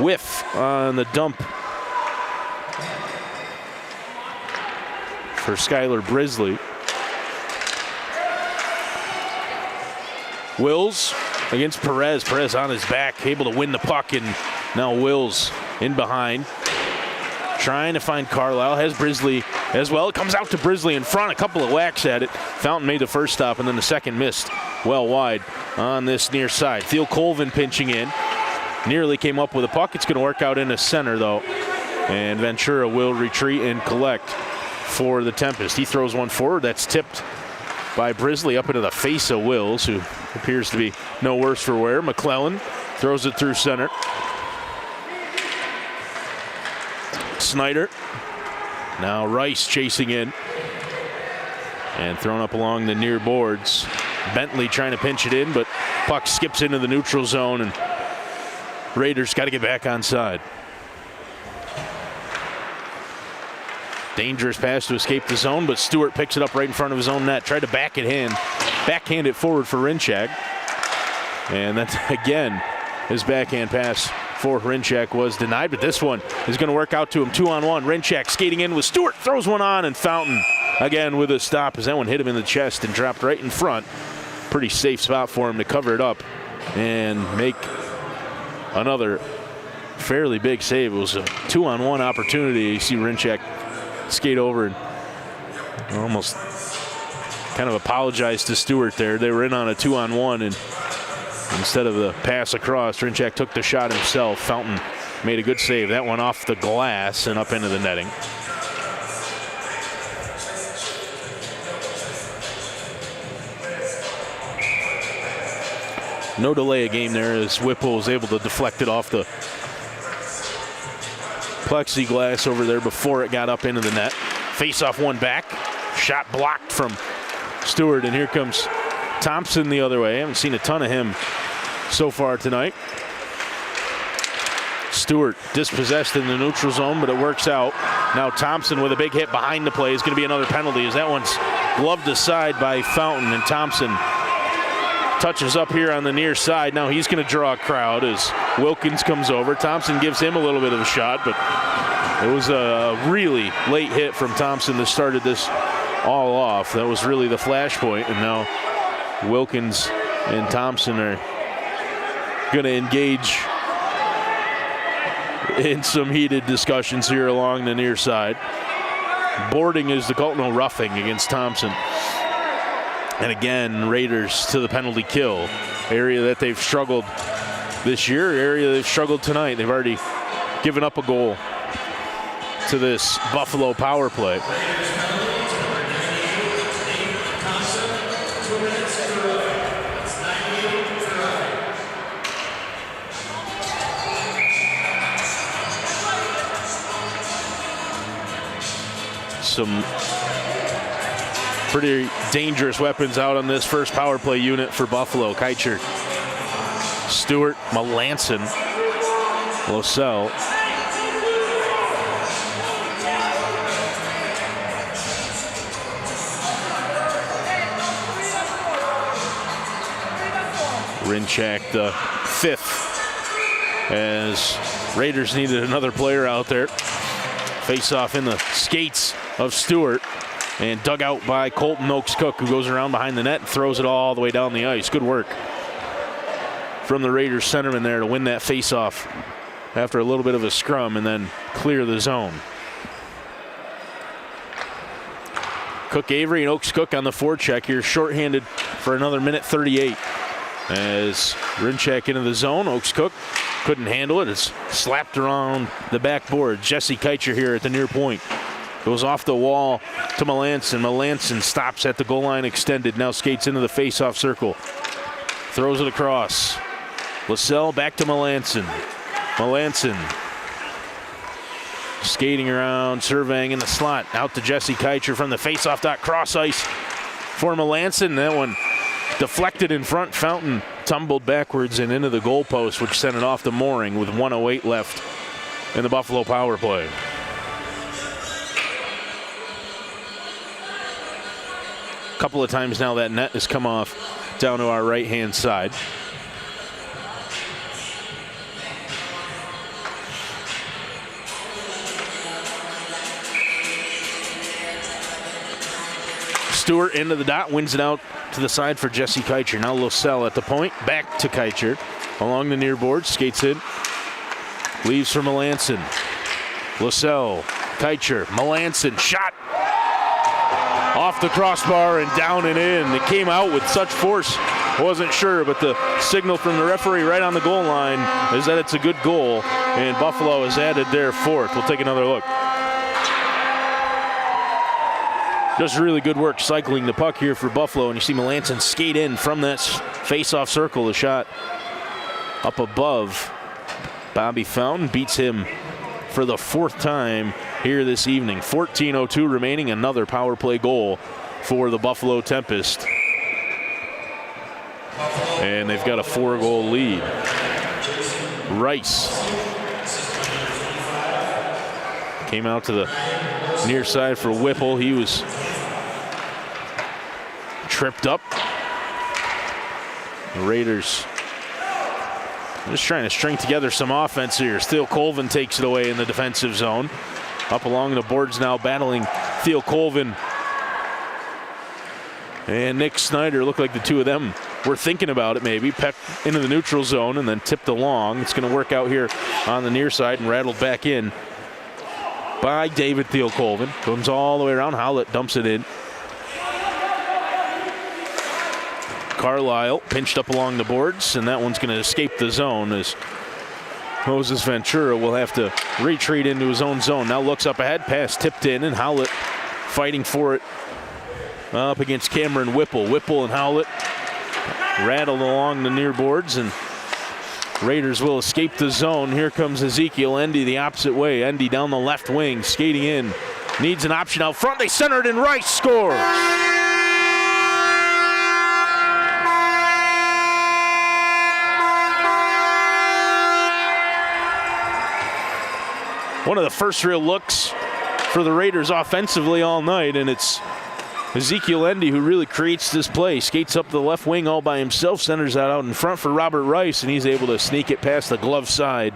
whiff on the dump for Skylar Brisley. Wills against Perez. Perez on his back, able to win the puck, and now Wills in behind. Trying to find Carlisle. Has Brisley as well. It comes out to Brisley in front. A couple of whacks at it. Fountain made the first stop, and then the second missed well wide on this near side. Theo Colvin pinching in. Nearly came up with a puck. It's going to work out in the center, though. And Ventura will retreat and collect for the Tempest. He throws one forward. That's tipped by Brisley up into the face of Wills, who appears to be no worse for wear. McClellan throws it through center. Snyder. Now Rice chasing in. And thrown up along the near boards. Bentley trying to pinch it in, but puck skips into the neutral zone, and Raiders got to get back on side. Dangerous pass to escape the zone, but Stewart picks it up right in front of his own net. Tried to backhand it forward for Rinchak. And then again, his backhand pass for Rinchak was denied, but this one is going to work out to him. 2-on-1. Rinchak skating in with Stewart, throws one on, and Fountain again with a stop as that one hit him in the chest and dropped right in front. Pretty safe spot for him to cover it up and make another fairly big save. It was a 2-on-1 opportunity. You see Rinchak skate over and almost kind of apologized to Stewart there. They were in on a 2-on-1, and instead of the pass across, Rinchak took the shot himself. Fountain made a good save. That one off the glass and up into the netting. No delay of game there as Whipple was able to deflect it off the plexiglass over there before it got up into the net. Face off one back. Shot blocked from Stewart, and here comes Thompson the other way. I haven't seen a ton of him so far tonight. Stewart dispossessed in the neutral zone, but it works out. Now Thompson with a big hit behind the play is going to be another penalty as that one's gloved aside by Fountain, and Thompson touches up here on the near side. Now he's going to draw a crowd as Wilkins comes over. Thompson gives him a little bit of a shot, but it was a really late hit from Thompson that started this all off. That was really the flashpoint, and now Wilkins and Thompson are going to engage in some heated discussions here along the near side. Boarding is the call. No, roughing against Thompson. And again, Raiders to the penalty kill. Area that they've struggled this year, area they've struggled tonight. They've already given up a goal to this Buffalo power play. Some pretty dangerous weapons out on this first power play unit for Buffalo. Keicher, Stewart, Melanson, Losell. Rinchak, the fifth, as Raiders needed another player out there. Face off in the skates of Stewart and dug out by Colton Oakes-Cook, who goes around behind the net and throws it all the way down the ice. Good work from the Raiders centerman there to win that face-off after a little bit of a scrum and then clear the zone. Cook Avery and Oakes-Cook on the forecheck here, shorthanded for another minute 38. As Rinchak into the zone, Oakes-Cook couldn't handle it. It's slapped around the backboard. Jesse Keicher here at the near point. Goes off the wall to Melanson. Melanson stops at the goal line extended. Now skates into the face-off circle. Throws it across. LaSalle back to Melanson. Melanson skating around, surveying in the slot. Out to Jesse Keicher from the face-off dot. Cross ice for Melanson. That one deflected in front. Fountain tumbled backwards and into the goalpost, which sent it off the mooring with 1:08 left in the Buffalo power play. A couple of times now that net has come off down to our right-hand side. Stewart into the dot, wins it out to the side for Jesse Keicher. Now LaSalle at the point, back to Keicher. Along the near board, skates in. Leaves for Melanson. LaSalle, Keicher, Melanson, shot! Off the crossbar and down and in. It came out with such force, wasn't sure, but the signal from the referee right on the goal line is that it's a good goal, and Buffalo has added their fourth. We'll take another look. Just really good work cycling the puck here for Buffalo, and you see Melanson skate in from that face-off circle. The shot up above. Bobby Fountain beats him for the fourth time here this evening. 14:02 remaining, another power play goal for the Buffalo Tempest. And they've got a 4-goal lead. Rice came out to the near side for Whipple. He was tripped up. The Raiders just trying to string together some offense here. Theo Colvin takes it away in the defensive zone. Up along the boards now, battling Theo Colvin and Nick Snyder. Looked like the two of them were thinking about it maybe. Pecked into the neutral zone and then tipped along. It's going to work out here on the near side and rattled back in by David Theo Colvin. Comes all the way around. Howlett dumps it in. Carlisle pinched up along the boards, and that one's going to escape the zone as Moses Ventura will have to retreat into his own zone. Now looks up ahead, pass tipped in, and Howlett fighting for it up against Cameron Whipple. Whipple and Howlett rattled along the near boards, and Raiders will escape the zone. Here comes Ezekiel Endy the opposite way. Endy down the left wing, skating in. Needs an option out front. They center it, and Rice scores. One of the first real looks for the Raiders offensively all night, and it's Ezekiel Endy who really creates this play. Skates up the left wing all by himself, centers that out in front for Robert Rice, and he's able to sneak it past the glove side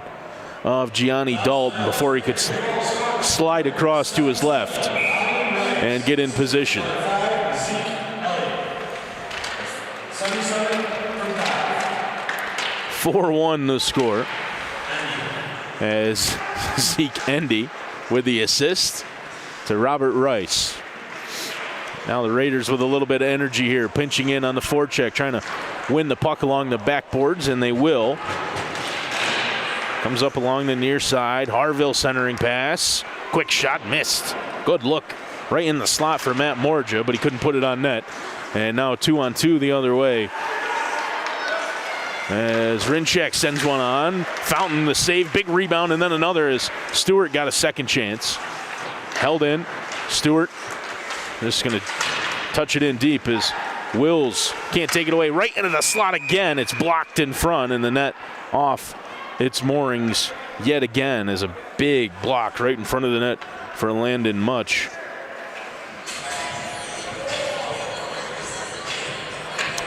of Gianni Dalton before he could slide across to his left and get in position. 4-1 the score as Zeke Endy with the assist to Robert Rice. Now the Raiders with a little bit of energy here, pinching in on the forecheck, trying to win the puck along the backboards, and they will. Comes up along the near side. Harville centering pass. Quick shot, missed. Good look right in the slot for Matt Morja, but he couldn't put it on net. And now 2-on-2 the other way. As Rinchak sends one on. Fountain the save, big rebound, and then another as Stewart got a second chance. Held in. Stewart just going to touch it in deep as Wills can't take it away. Right into the slot again. It's blocked in front, and the net off its moorings yet again as a big block right in front of the net for Landon Much.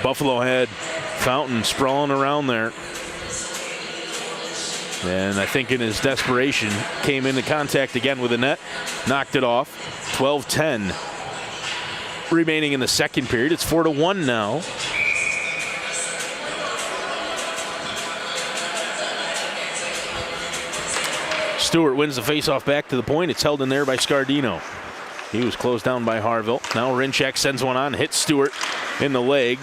Buffalo had Fountain sprawling around there. And I think in his desperation, came into contact again with the net, knocked it off. 12-10 remaining in the second period. It's 4-1 now. Stewart wins the faceoff back to the point. It's held in there by Scardino. He was closed down by Harville. Now Rinchak sends one on, hits Stewart in the leg.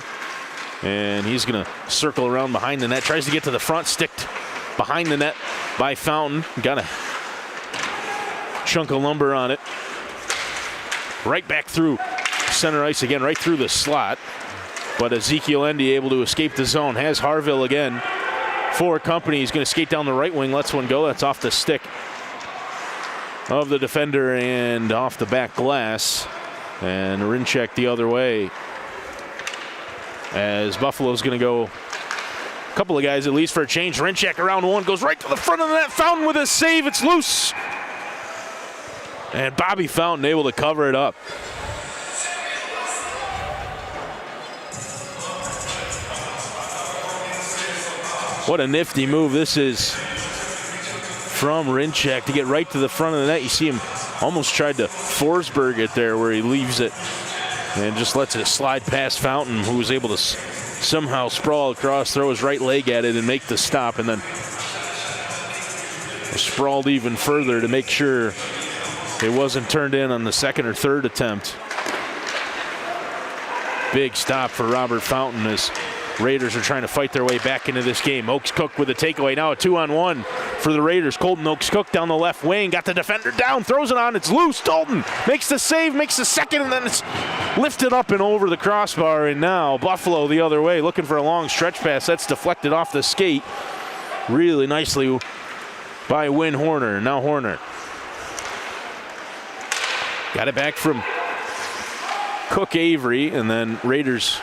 And he's going to circle around behind the net. Tries to get to the front, sticked behind the net by Fountain. Got a chunk of lumber on it. Right back through center ice again, right through the slot. But Ezekiel Endy able to escape the zone. Has Harville again for company. He's going to skate down the right wing, lets one go. That's off the stick of the defender and off the back glass. And Rinchek the other way. As Buffalo's going to go a couple of guys at least for a change. Rinchek around one, goes right to the front of the net. Fountain with a save. It's loose. And Bobby Fountain able to cover it up. What a nifty move this is from Rinchek to get right to the front of the net. You see him almost tried to Forsberg it there where he leaves it and just lets it slide past Fountain, who was able to somehow sprawl across, throw his right leg at it and make the stop, and then sprawled even further to make sure it wasn't turned in on the second or third attempt. Big stop for Robert Fountain as Raiders are trying to fight their way back into this game. Oaks Cook with a takeaway. Now a 2-on-1 for the Raiders. Colton Oaks Cook down the left wing. Got the defender down. Throws it on. It's loose. Dalton makes the save. Makes the second. And then it's lifted up and over the crossbar. And now Buffalo the other way. Looking for a long stretch pass. That's deflected off the skate. Really nicely by Win Horner. Now Horner. Got it back from Cook Avery. And then Raiders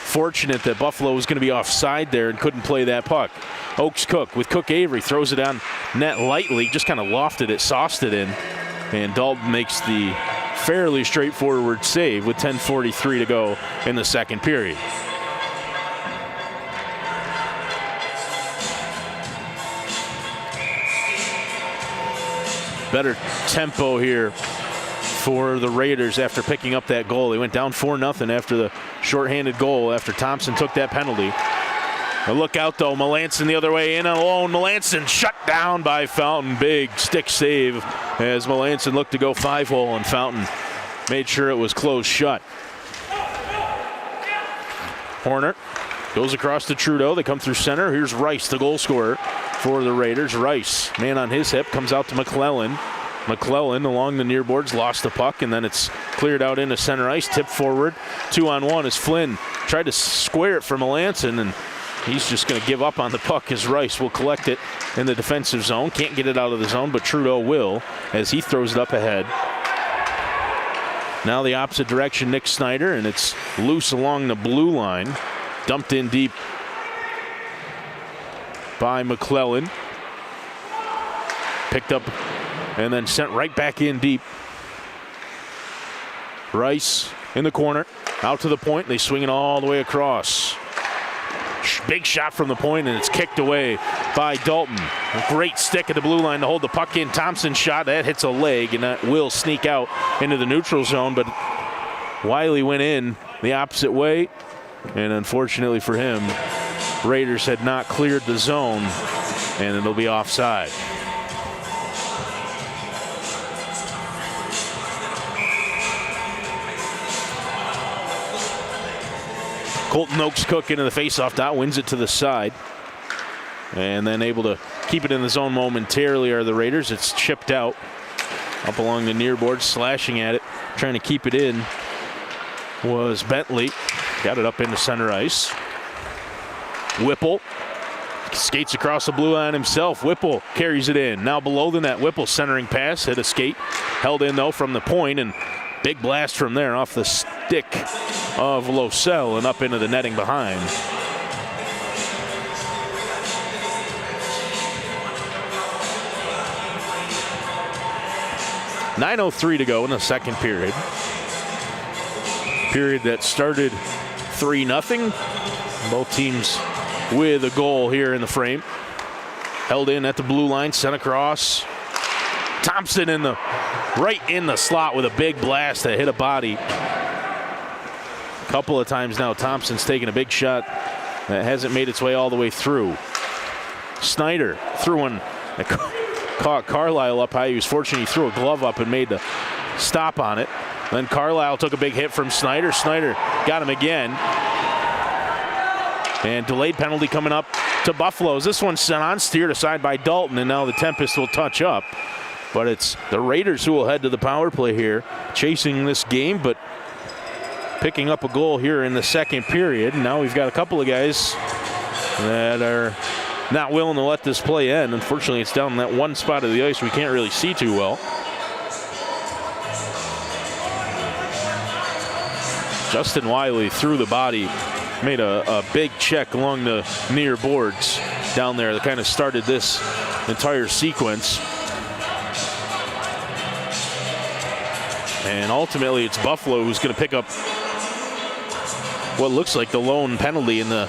fortunate that Buffalo was going to be offside there and couldn't play that puck. Oaks Cook with Cook Avery throws it on net lightly, just kind of lofted it, sauced it in, and Dalton makes the fairly straightforward save with 10:43 to go in the second period. Better tempo here for the Raiders after picking up that goal. They went down 4-0 after the shorthanded goal after Thompson took that penalty. A look out though, Melanson the other way in alone. Melanson shut down by Fountain. Big stick save as Melanson looked to go 5-hole and Fountain made sure it was closed shut. Horner goes across to Trudeau. They come through center. Here's Rice, the goal scorer for the Raiders. Rice, man on his hip, comes out to McClellan. McClellan along the near boards, lost the puck, and then it's cleared out into center ice, tipped forward. 2-on-1 as Flynn tried to square it for Melanson, and he's just going to give up on the puck as Rice will collect it in the defensive zone. Can't get it out of the zone, but Trudeau will as he throws it up ahead. Now the opposite direction, Nick Snyder, and it's loose along the blue line. Dumped in deep by McClellan. Picked up and then sent right back in deep. Rice in the corner, out to the point. They swing it all the way across. Big shot from the point, and it's kicked away by Dalton. A great stick at the blue line to hold the puck in. Thompson shot, that hits a leg, and that will sneak out into the neutral zone, but Wiley went in the opposite way, and unfortunately for him, Raiders had not cleared the zone, and it'll be offside. Colton Oaks Cook into the faceoff dot, wins it to the side. And then able to keep it in the zone momentarily are the Raiders. It's chipped out up along the near board, slashing at it, trying to keep it in was Bentley. Got it up into center ice. Whipple skates across the blue line himself. Whipple carries it in. Now below the net, Whipple centering pass, hit a skate. Held in though from the point, and big blast from there off the stick of Losell and up into the netting behind. .9:03 to go in the second period. Period that started 3-0. Both teams with a goal here in the frame. Held in at the blue line, sent across. Thompson in the right in the slot with a big blast that hit a body. A couple of times now Thompson's taken a big shot that hasn't made its way all the way through. Snyder threw one that caught Carlisle up high. He was fortunate he threw a glove up and made the stop on it. Then Carlisle took a big hit from Snyder. Snyder got him again. And delayed penalty coming up to Buffaloes. This one's sent on, steered aside by Dalton, and now the Tempest will touch up. But it's the Raiders who will head to the power play here, chasing this game, but picking up a goal here in the second period. Now we've got a couple of guys that are not willing to let this play end. Unfortunately, it's down in that one spot of the ice we can't really see too well. Justin Wiley threw the body, made a big check along the near boards down there that kind of started this entire sequence. And ultimately, it's Buffalo who's going to pick up what looks like the lone penalty in the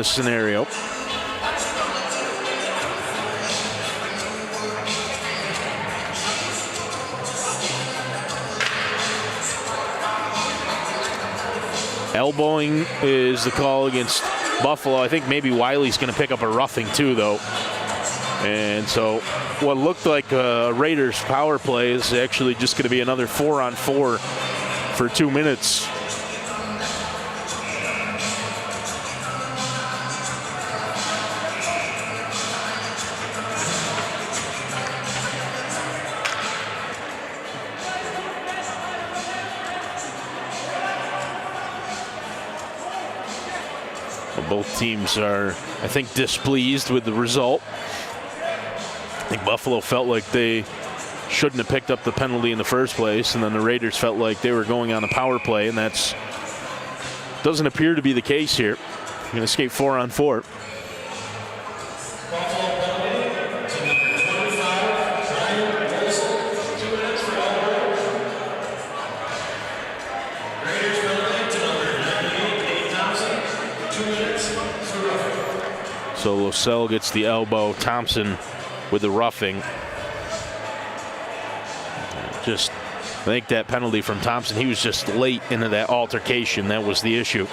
scenario. Elbowing is the call against Buffalo. I think maybe Wiley's going to pick up a roughing too, though. And so what looked like a Raiders power play is actually just going to be another 4-on-4 for 2 minutes. Both teams are, I think, displeased with the result. I think Buffalo felt like they shouldn't have picked up the penalty in the first place, and then the Raiders felt like they were going on a power play, and that's doesn't appear to be the case here. You're going to skate 4-on-4. So Losell gets the elbow, Thompson with the roughing. Just, I think that penalty from Thompson, he was just late into that altercation. That was the issue.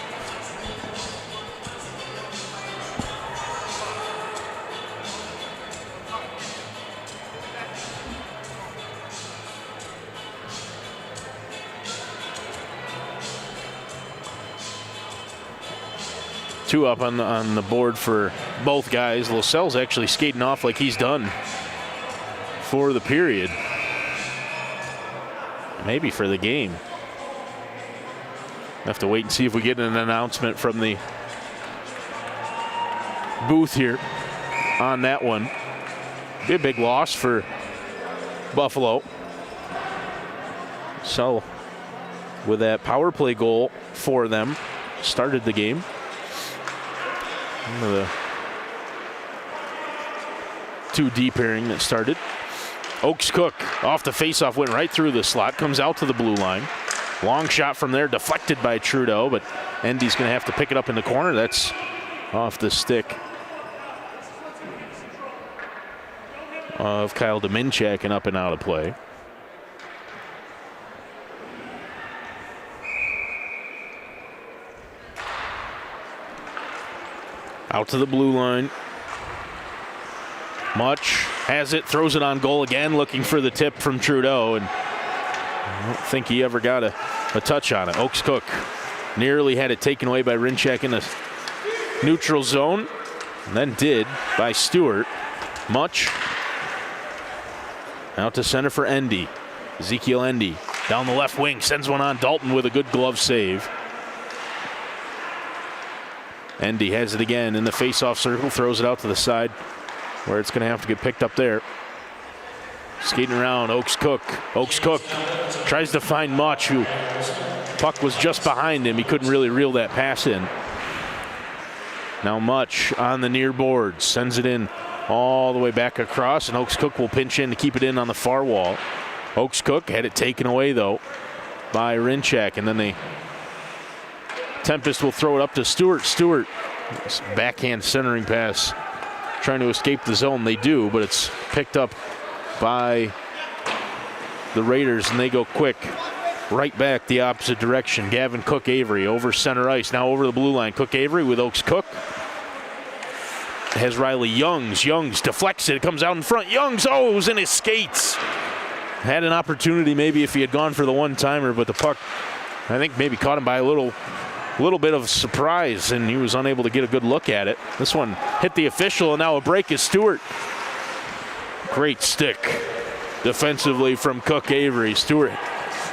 Two up on the board for both guys. Losell's actually skating off like he's done for the period. Maybe for the game. Have to wait and see if we get an announcement from the booth here on that one. Be a big loss for Buffalo. So with that power play goal for them, started the game. One of the two deep pairing that started. Oaks Cook off the faceoff, went right through the slot, comes out to the blue line. Long shot from there, deflected by Trudeau, but Endy's going to have to pick it up in the corner. That's off the stick of Kyle Dominchak and up and out of play. Out to the blue line. Much has it, throws it on goal again, looking for the tip from Trudeau, and I don't think he ever got a touch on it. Oaks Cook nearly had it taken away by Rinchak in the neutral zone, and then did by Stewart. Much out to center for Endy. Ezekiel Endy down the left wing, sends one on Dalton with a good glove save. Endy has it again in the face-off circle, throws it out to the side where it's going to have to get picked up there. Skating around, Oaks Cook. Oaks Cook tries to find Much, who puck was just behind him. He couldn't really reel that pass in. Now Much on the near board, sends it in all the way back across, and Oaks Cook will pinch in to keep it in on the far wall. Oaks Cook had it taken away, though, by Rinchak, and then the Tempest will throw it up to Stewart. Stewart, backhand centering pass, trying to escape the zone. They do, but it's picked up by the Raiders, and they go quick right back the opposite direction. Gavin Cook Avery over center ice, now over the blue line. Cook Avery with Oaks Cook. Has Riley Youngs. Youngs deflects it. It comes out in front. Youngs, oh, it was in his skates. Had an opportunity maybe if he had gone for the one-timer, but the puck, I think, maybe caught him by a little a little bit of a surprise, and he was unable to get a good look at it. This one hit the official, and now a break is Stewart. Great stick defensively from Cook Avery. Stewart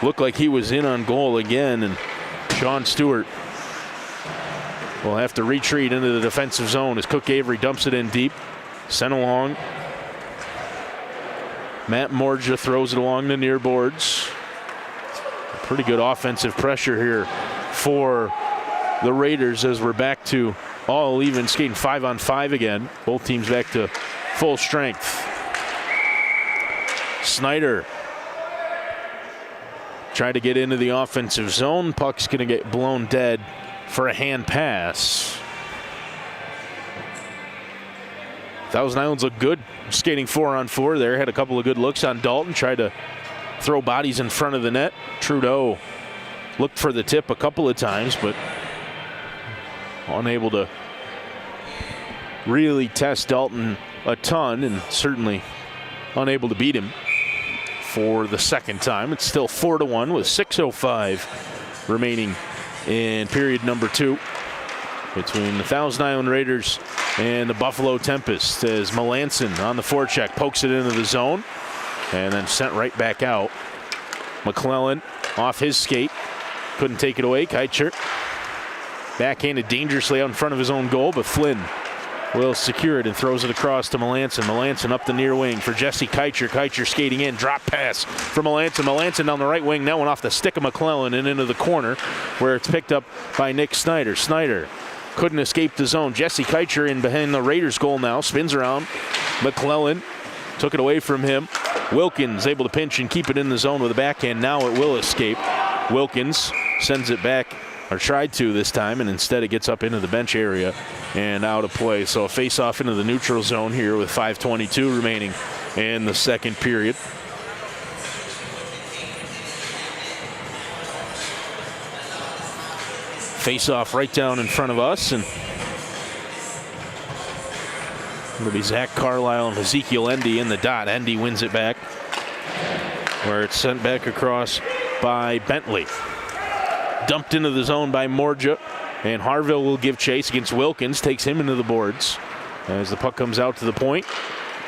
looked like he was in on goal again, and Sean Stewart will have to retreat into the defensive zone as Cook Avery dumps it in deep. Sent along. Matt Morja throws it along the near boards. Pretty good offensive pressure here for the Raiders as we're back to all even, skating 5-on-5 again. Both teams back to full strength. Snyder tried to get into the offensive zone. Puck's going to get blown dead for a hand pass. Thousand Islands look good skating 4-on-4 there. Had a couple of good looks on Dalton. Tried to throw bodies in front of the net. Trudeau looked for the tip a couple of times, but unable to really test Dalton a ton, and certainly unable to beat him for the second time. It's still 4-1 with 6:05 remaining in period number 2 between the Thousand Island Raiders and the Buffalo Tempest, as Melanson on the forecheck pokes it into the zone and then sent right back out. McClellan off his skate, couldn't take it away. Keicher backhanded dangerously out in front of his own goal, but Flynn will secure it and throws it across to Melanson. Melanson up the near wing for Jesse Keicher. Keicher skating in, drop pass for Melanson. Melanson down the right wing, that one off the stick of McClellan and into the corner where it's picked up by Nick Snyder. Snyder couldn't escape the zone. Jesse Keicher in behind the Raiders goal now, spins around. McClellan took it away from him. Wilkins able to pinch and keep it in the zone with a backhand. Now it will escape. Wilkins sends it back, or tried to this time, and instead it gets up into the bench area and out of play. So a face-off into the neutral zone here with 5:22 remaining in the second period. Face-off right down in front of us, and it'll be Zach Carlisle and Ezekiel Endy in the dot. Endy wins it back, where it's sent back across by Bentley. Dumped into the zone by Morja, and Harville will give chase against Wilkins, takes him into the boards as the puck comes out to the point.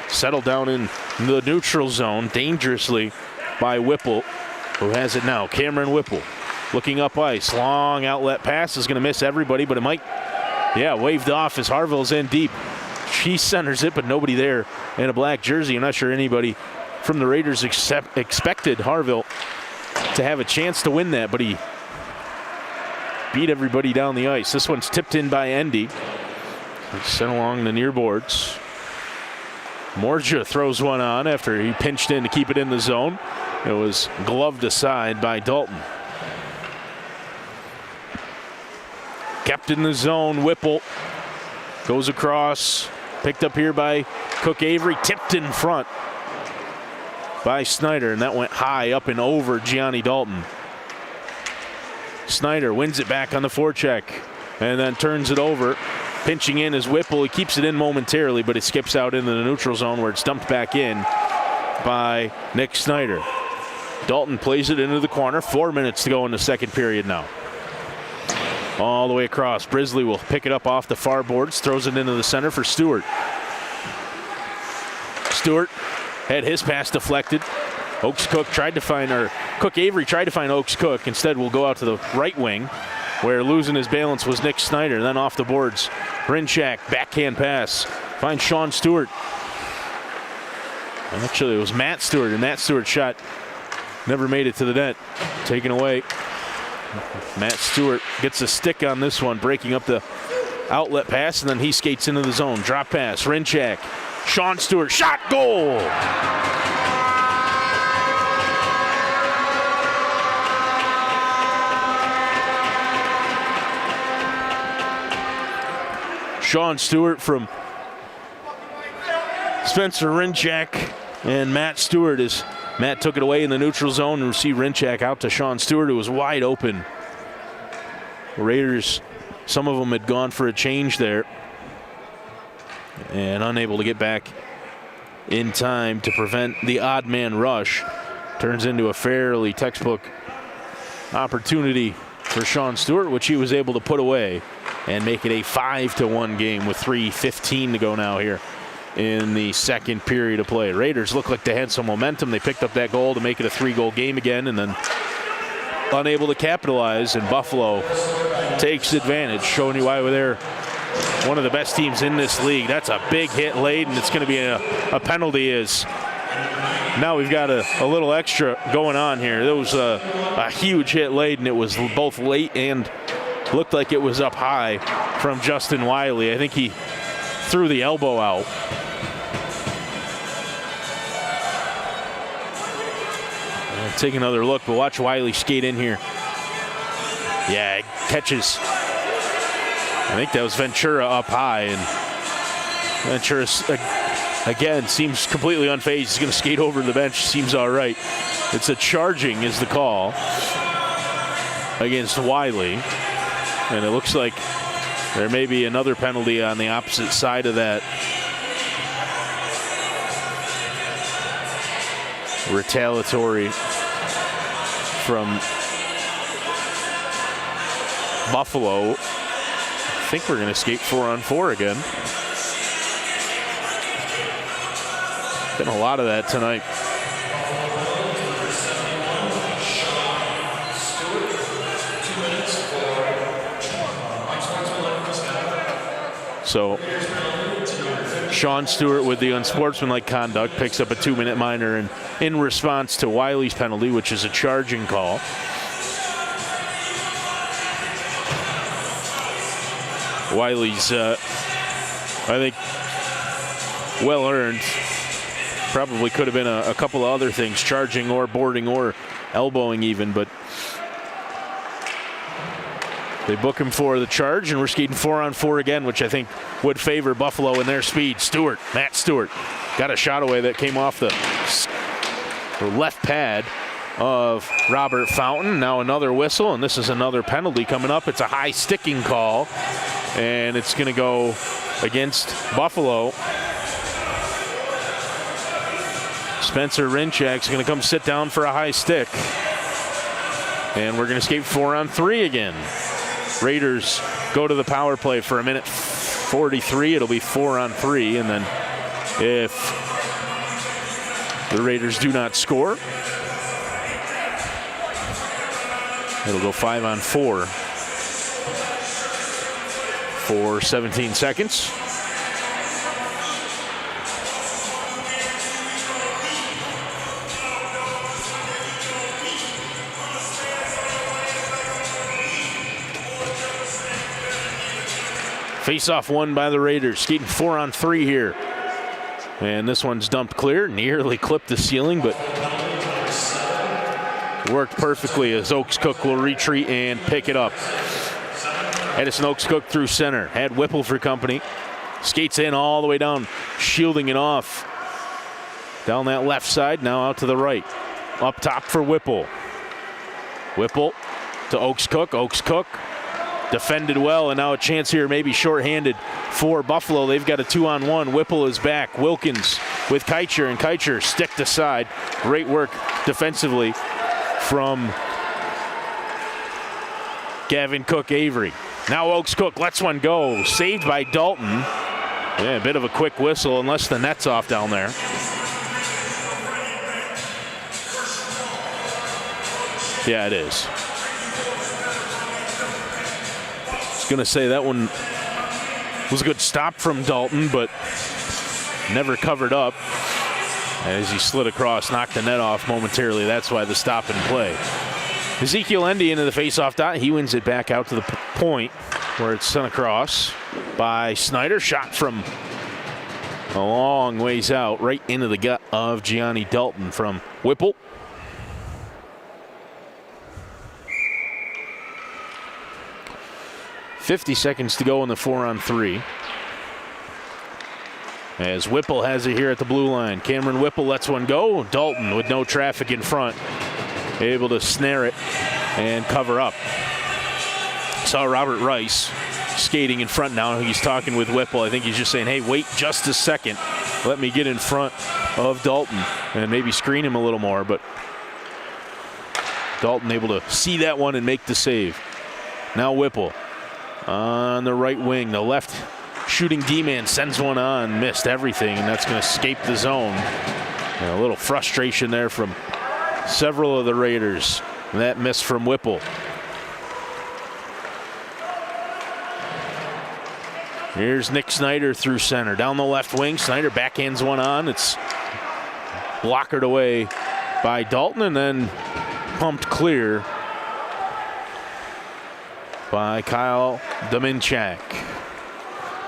Settled down in the neutral zone dangerously by Whipple, who has it now. Cameron Whipple looking up ice. Long outlet pass is going to miss everybody, but it might, waved off as Harville's in deep. She centers it, but nobody there in a black jersey. I'm not sure anybody from the Raiders expected Harville to have a chance to win that, but he beat everybody down the ice. This one's tipped in by Endy. Sent along the near boards. Morja throws one on after he pinched in to keep it in the zone. It was gloved aside by Dalton. Kept in the zone. Whipple goes across. Picked up here by Cook Avery. Tipped in front by Snyder, and that went high up and over Gianni Dalton. Snyder wins it back on the forecheck and then turns it over. Pinching in is Whipple. He keeps it in momentarily, but it skips out into the neutral zone where it's dumped back in by Nick Snyder. Dalton plays it into the corner. 4 minutes to go in the second period now. All the way across. Brisley will pick it up off the far boards, throws it into the center for Stewart. Stewart had his pass deflected. Cook Avery tried to find Oaks Cook. Instead, will go out to the right wing, where losing his balance was Nick Snyder. Then off the boards, Brinchak, backhand pass, finds Sean Stewart. Actually, it was Matt Stewart, and Matt Stewart's shot never made it to the net. Taken away. Matt Stewart gets a stick on this one, breaking up the outlet pass, and then he skates into the zone. Drop pass, Brinchak. Sean Stewart, shot, goal! Sean Stewart from Spencer Rinchak and Matt Stewart as Matt took it away in the neutral zone and received Rinchak out to Sean Stewart, who was wide open. The Raiders, some of them had gone for a change there and unable to get back in time to prevent the odd man rush. Turns into a fairly textbook opportunity for Sean Stewart, which he was able to put away and make it a 5-1 game with 3:15 to go now here in the second period of play. Raiders look like they had some momentum. They picked up that goal to make it a 3-goal game again, and then unable to capitalize, and Buffalo takes advantage, showing you why they're one of the best teams in this league. That's a big hit late, and it's going to be a penalty. Is now we've got a little extra going on here. There was a huge hit late, and it was both late and looked like it was up high from Justin Wiley. I think he threw the elbow out. Take another look, but watch Wiley skate in here. Yeah, catches. I think that was Ventura up high, and Ventura again seems completely unfazed. He's going to skate over to the bench. Seems all right. It's a charging is the call against Wiley, and it looks like there may be another penalty on the opposite side of that. Retaliatory from Buffalo. I think we're going to skate 4-on-4 again. Been a lot of that tonight. So Sean Stewart with the unsportsmanlike conduct picks up a 2-minute minor in response to Wiley's penalty, which is a charging call. Wiley's, I think, well earned. Probably could have been a couple of other things, charging or boarding or elbowing even, but they book him for the charge, and we're skating 4-on-4 again, which I think would favor Buffalo in their speed. Matt Stewart, got a shot away that came off the left pad of Robert Fountain. Now another whistle, and this is another penalty coming up. It's a high sticking call, and it's going to go against Buffalo. Spencer Rinchak's going to come sit down for a high stick, and we're going to skate 4-on-3 again. Raiders go to the power play for 1:43. It'll be 4-on-3, and then if the Raiders do not score, it'll go 5-on-4 for 17 seconds. Face-off won by the Raiders, skating 4-on-3 here. And this one's dumped clear, nearly clipped the ceiling, but worked perfectly as Oaks Cook will retreat and pick it up. Edison Oaks Cook through center, had Whipple for company. Skates in all the way down, shielding it off. Down that left side, now out to the right. Up top for Whipple. Whipple to Oaks Cook. Oaks Cook defended well, and now a chance here, maybe shorthanded for Buffalo. They've got a 2-on-1. Whipple is back. Wilkins with Keicher, and Keicher sticked aside. Great work defensively from Gavin Cook Avery. Now Oaks Cook lets one go. Saved by Dalton. Yeah, a bit of a quick whistle, unless the net's off down there. Yeah, it is. Going to say that one was a good stop from Dalton, but never covered up as he slid across, knocked the net off momentarily. That's why the stop and play. Ezekiel Endy into the face-off dot. He wins it back out to the point where it's sent across by Snyder. Shot from a long ways out, right into the gut of Gianni Dalton from Whipple. .50 seconds to go in the 4-on-3. As Whipple has it here at the blue line. Cameron Whipple lets one go. Dalton with no traffic in front, able to snare it and cover up. Saw Robert Rice skating in front now. He's talking with Whipple. I think he's just saying, hey, wait just a second. Let me get in front of Dalton and maybe screen him a little more. But Dalton able to see that one and make the save. Now Whipple on the right wing. The left shooting D-man sends one on, missed everything, and that's going to escape the zone. And a little frustration there from several of the Raiders. And that miss from Whipple. Here's Nick Snyder through center. Down the left wing, Snyder backhands one on. It's blockered away by Dalton and then pumped clear by Kyle Dominchak.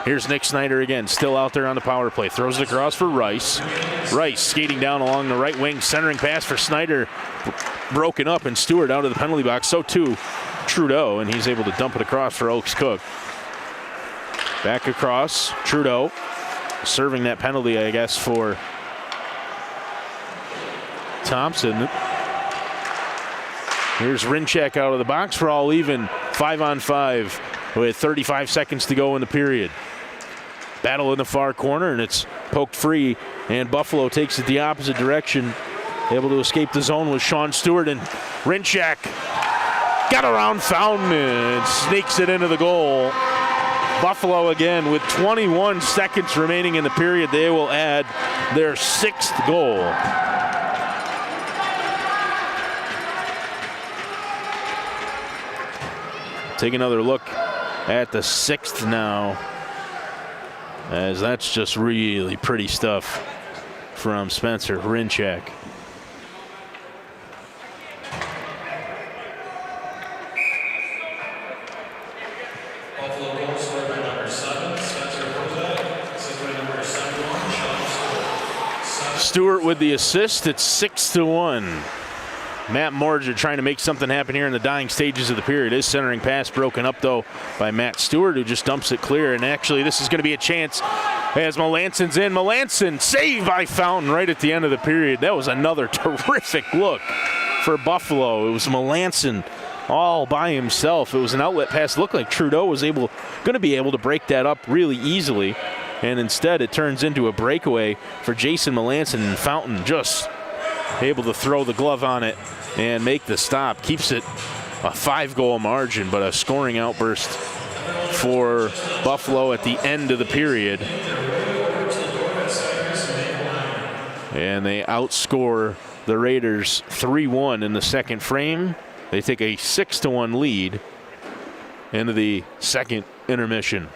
Here's Nick Snyder again, still out there on the power play. Throws it across for Rice. Rice skating down along the right wing, centering pass for Snyder. Broken up, and Stewart out of the penalty box. So too Trudeau, and he's able to dump it across for Oaks Cook. Back across, Trudeau serving that penalty, I guess, for Thompson. Here's Rinchak out of the box for all even. 5-on-5 with 35 seconds to go in the period. Battle in the far corner, and it's poked free, and Buffalo takes it the opposite direction. Able to escape the zone with Sean Stewart, and Rinchak got around Fountain and sneaks it into the goal. Buffalo again with 21 seconds remaining in the period. They will add their 6th goal. Take another look at the 6th now, as that's just really pretty stuff from Spencer Rinchak. Stewart with the assist. It's 6-1. Matt Morger trying to make something happen here in the dying stages of the period. His centering pass broken up, though, by Matt Stewart, who just dumps it clear. And actually, this is going to be a chance as Melanson's in. Melanson saved by Fountain right at the end of the period. That was another terrific look for Buffalo. It was Melanson all by himself. It was an outlet pass. It looked like Trudeau was going to be able to break that up really easily. And instead, it turns into a breakaway for Jason Melanson, and Fountain just able to throw the glove on it and make the stop. Keeps it a 5-goal margin, but a scoring outburst for Buffalo at the end of the period. And they outscore the Raiders 3-1 in the second frame. They take a 6-1 lead into the second intermission.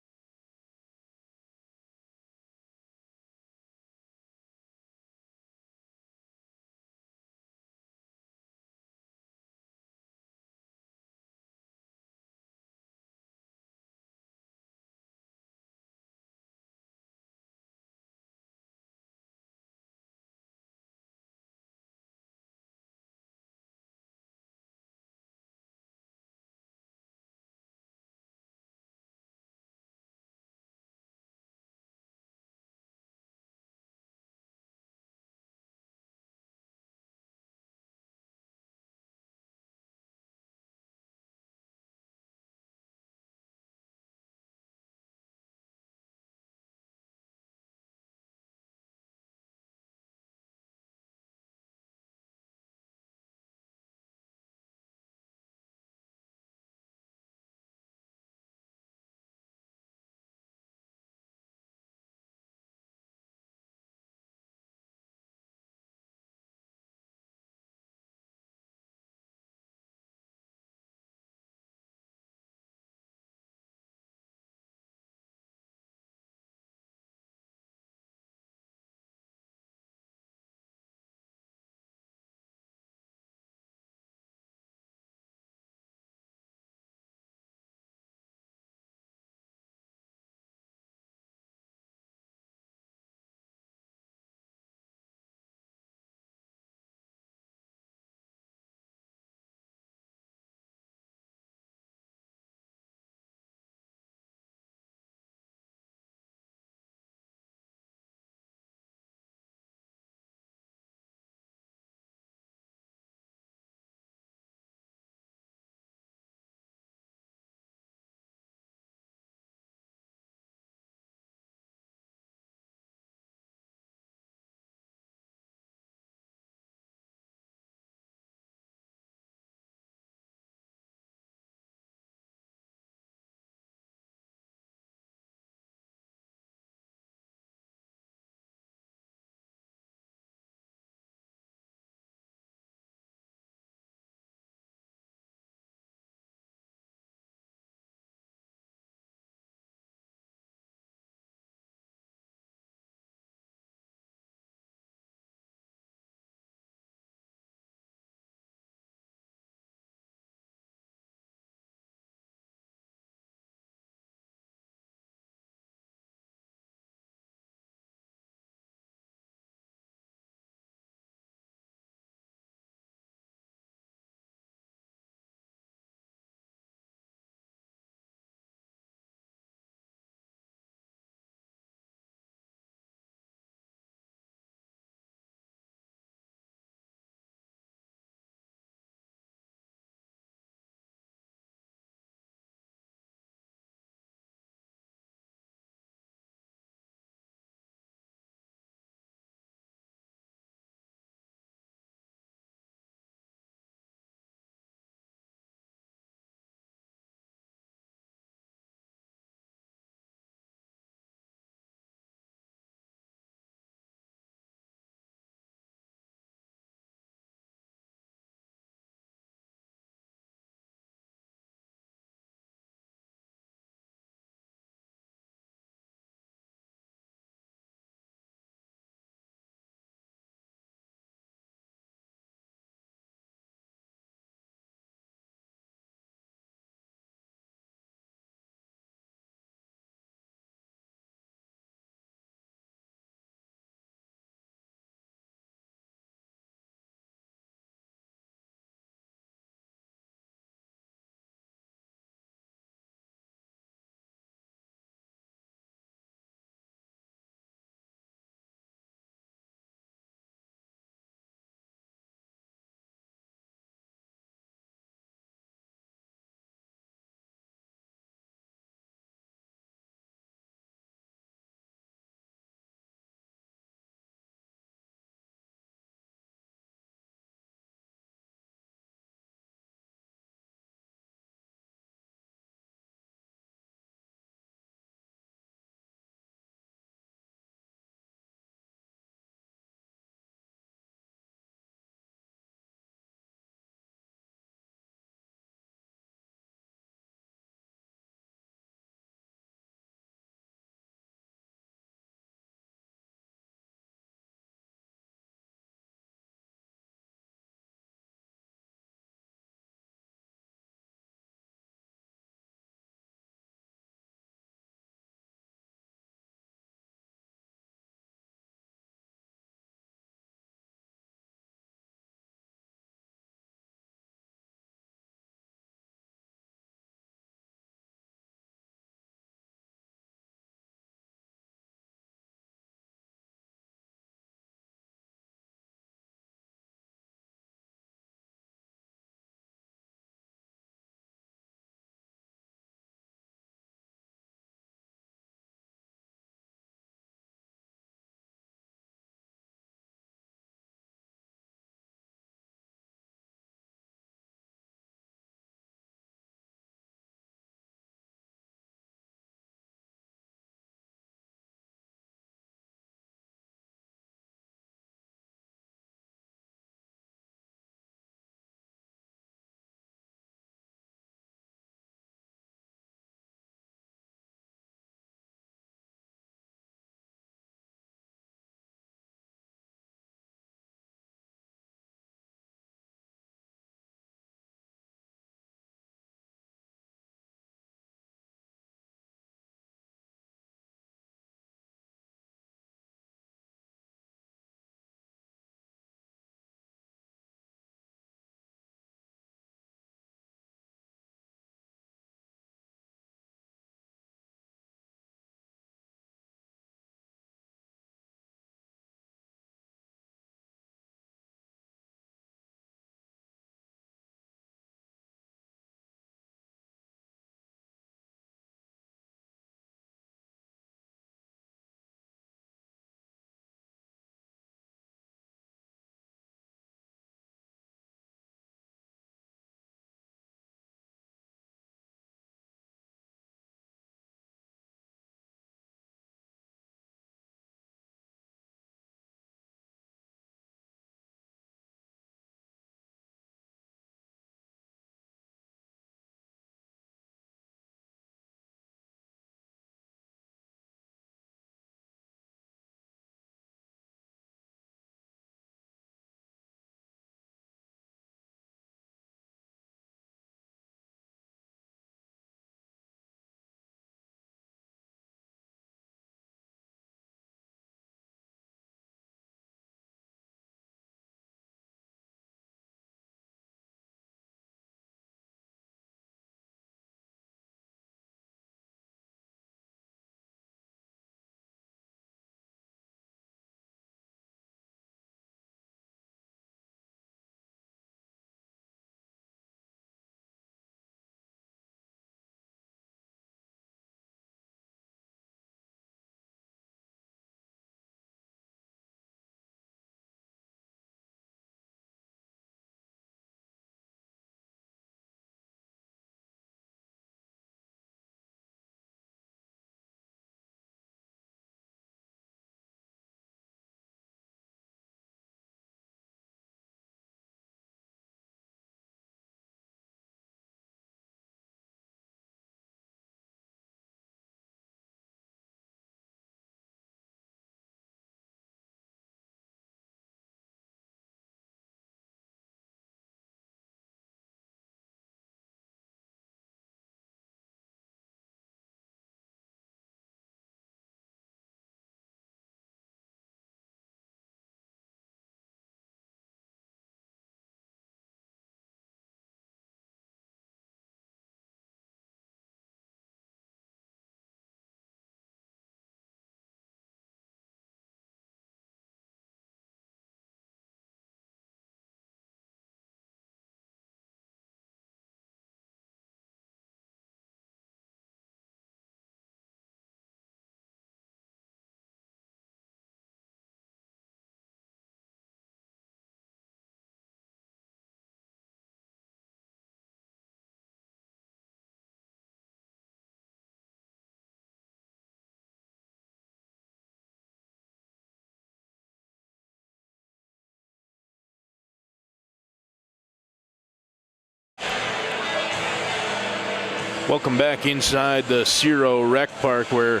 Welcome back inside the Cerow Rec Park, where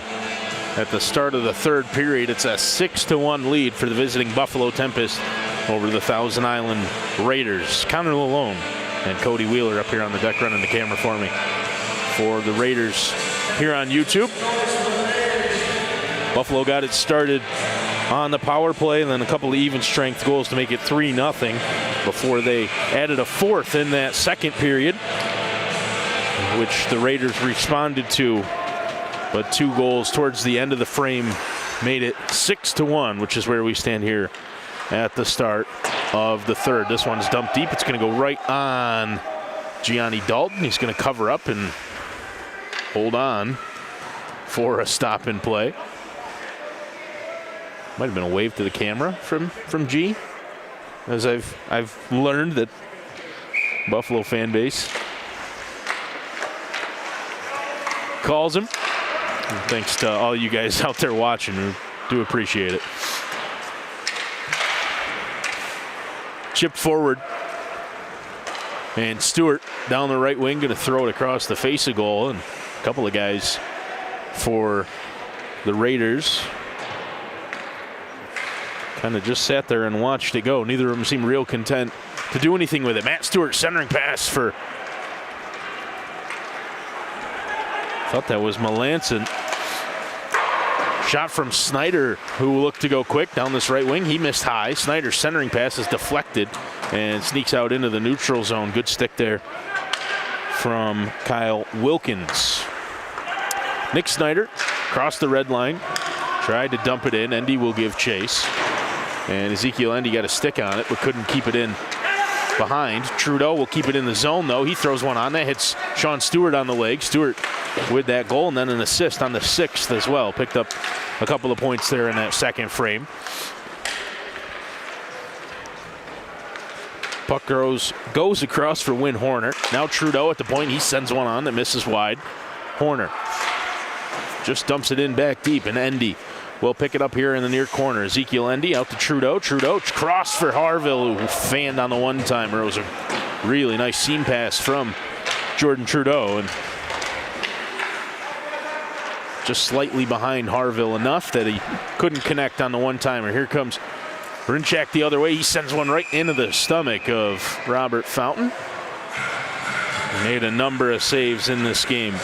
at the start of the third period, it's a 6-1 lead for the visiting Buffalo Tempest over the Thousand Island Raiders. Connor Lalone and Cody Wheeler up here on the deck running the camera for me. For the Raiders here on YouTube. Buffalo got it started on the power play, and then a couple of even strength goals to make it 3-0 before they added a fourth in that second period, which the Raiders responded to, but 2 goals towards the end of the frame made it 6-1, which is where we stand here at the start of the third. This one's dumped deep. It's going to go right on Gianni Dalton. He's going to cover up and hold on for a stop and play. Might have been a wave to the camera from G, as I've learned that Buffalo fan base calls him. And thanks to all you guys out there watching, we do appreciate it. Chipped forward, and Stewart down the right wing, going to throw it across the face of goal, and a couple of guys for the Raiders kind of just sat there and watched it go. Neither of them seemed real content to do anything with it. Matt Stewart centering pass for, thought that was Melanson. Shot from Snyder, who looked to go quick down this right wing. He missed high. Snyder's centering pass is deflected and sneaks out into the neutral zone. Good stick there from Kyle Wilkins. Nick Snyder crossed the red line, tried to dump it in. Endy will give chase. And Ezekiel Endy got a stick on it, but couldn't keep it in behind. Trudeau will keep it in the zone, though. He throws one on that, hits Sean Stewart on the leg. Stewart with that goal, and then an assist on the 6th as well. Picked up a couple of points there in that second frame. Puck goes across for Win Horner. Now Trudeau at the point. He sends one on that misses wide. Horner just dumps it in back deep, and Endy will pick it up here in the near corner. Ezekiel Endy out to Trudeau. Trudeau cross for Harville, who fanned on the one-timer. It was a really nice seam pass from Jordan Trudeau, and just slightly behind Harville enough that he couldn't connect on the one-timer. Here comes Rinchak the other way. He sends one right into the stomach of Robert Fountain. He made a number of saves in this game.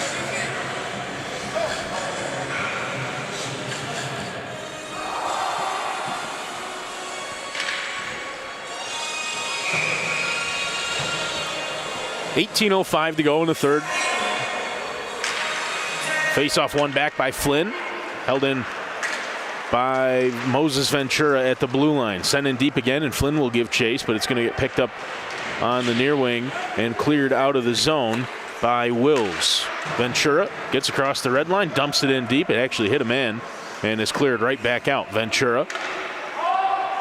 .18:05 to go in the third. Face-off one back by Flynn. Held in by Moses Ventura at the blue line. Sent in deep again, and Flynn will give chase, but it's going to get picked up on the near wing and cleared out of the zone by Wills. Ventura gets across the red line, dumps it in deep. It actually hit a man and is cleared right back out. Ventura,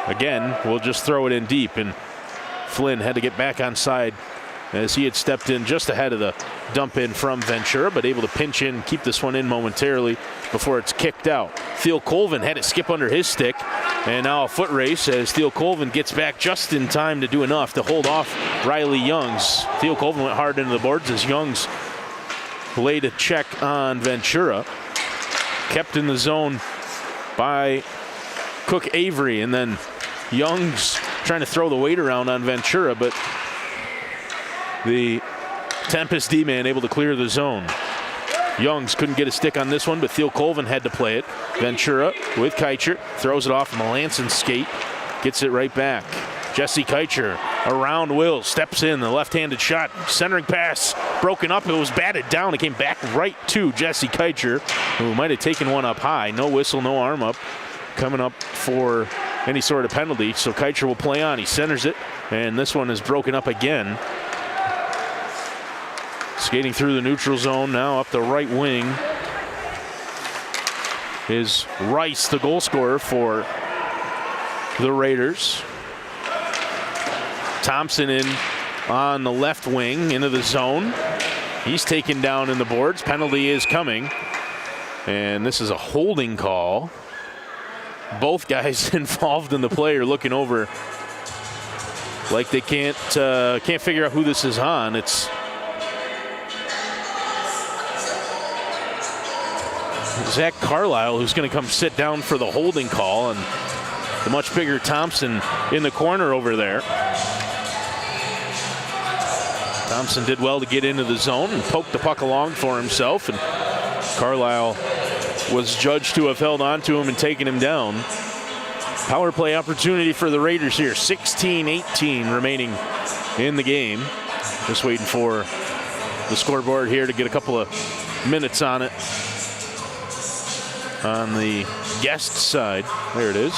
again, will just throw it in deep, and Flynn had to get back on side as he had stepped in just ahead of the dump in from Ventura, but able to pinch in, keep this one in momentarily before it's kicked out. Theo Colvin had it skip under his stick, and now a foot race as Theo Colvin gets back just in time to do enough to hold off Riley Youngs. Theo Colvin went hard into the boards as Youngs laid a check on Ventura. Kept in the zone by Cook Avery, and then Youngs trying to throw the weight around on Ventura, but the Tempest D-man able to clear the zone. Youngs couldn't get a stick on this one, but Theo Colvin had to play it. Ventura with Keicher, throws it off Melanson skate, gets it right back. Jesse Keicher around Will, steps in, the left-handed shot, centering pass, broken up, it was batted down, it came back right to Jesse Keicher, who might have taken one up high. No whistle, no arm up, coming up for any sort of penalty, so Keicher will play on. He centers it, and this one is broken up again. Skating through the neutral zone now up the right wing is Rice, the goal scorer for the Raiders. Thompson in on the left wing into the zone. He's taken down in the boards. Penalty is coming. And this is a holding call. Both guys involved in the play are looking over like they can't figure out who this is on. It's Zach Carlisle, who's going to come sit down for the holding call, and the much bigger Thompson in the corner over there. Thompson did well to get into the zone and poke the puck along for himself, and Carlisle was judged to have held on to him and taken him down. Power play opportunity for the Raiders here. 16-18 remaining in the game. Just waiting for the scoreboard here to get a couple of minutes on it. On the guest side, there it is.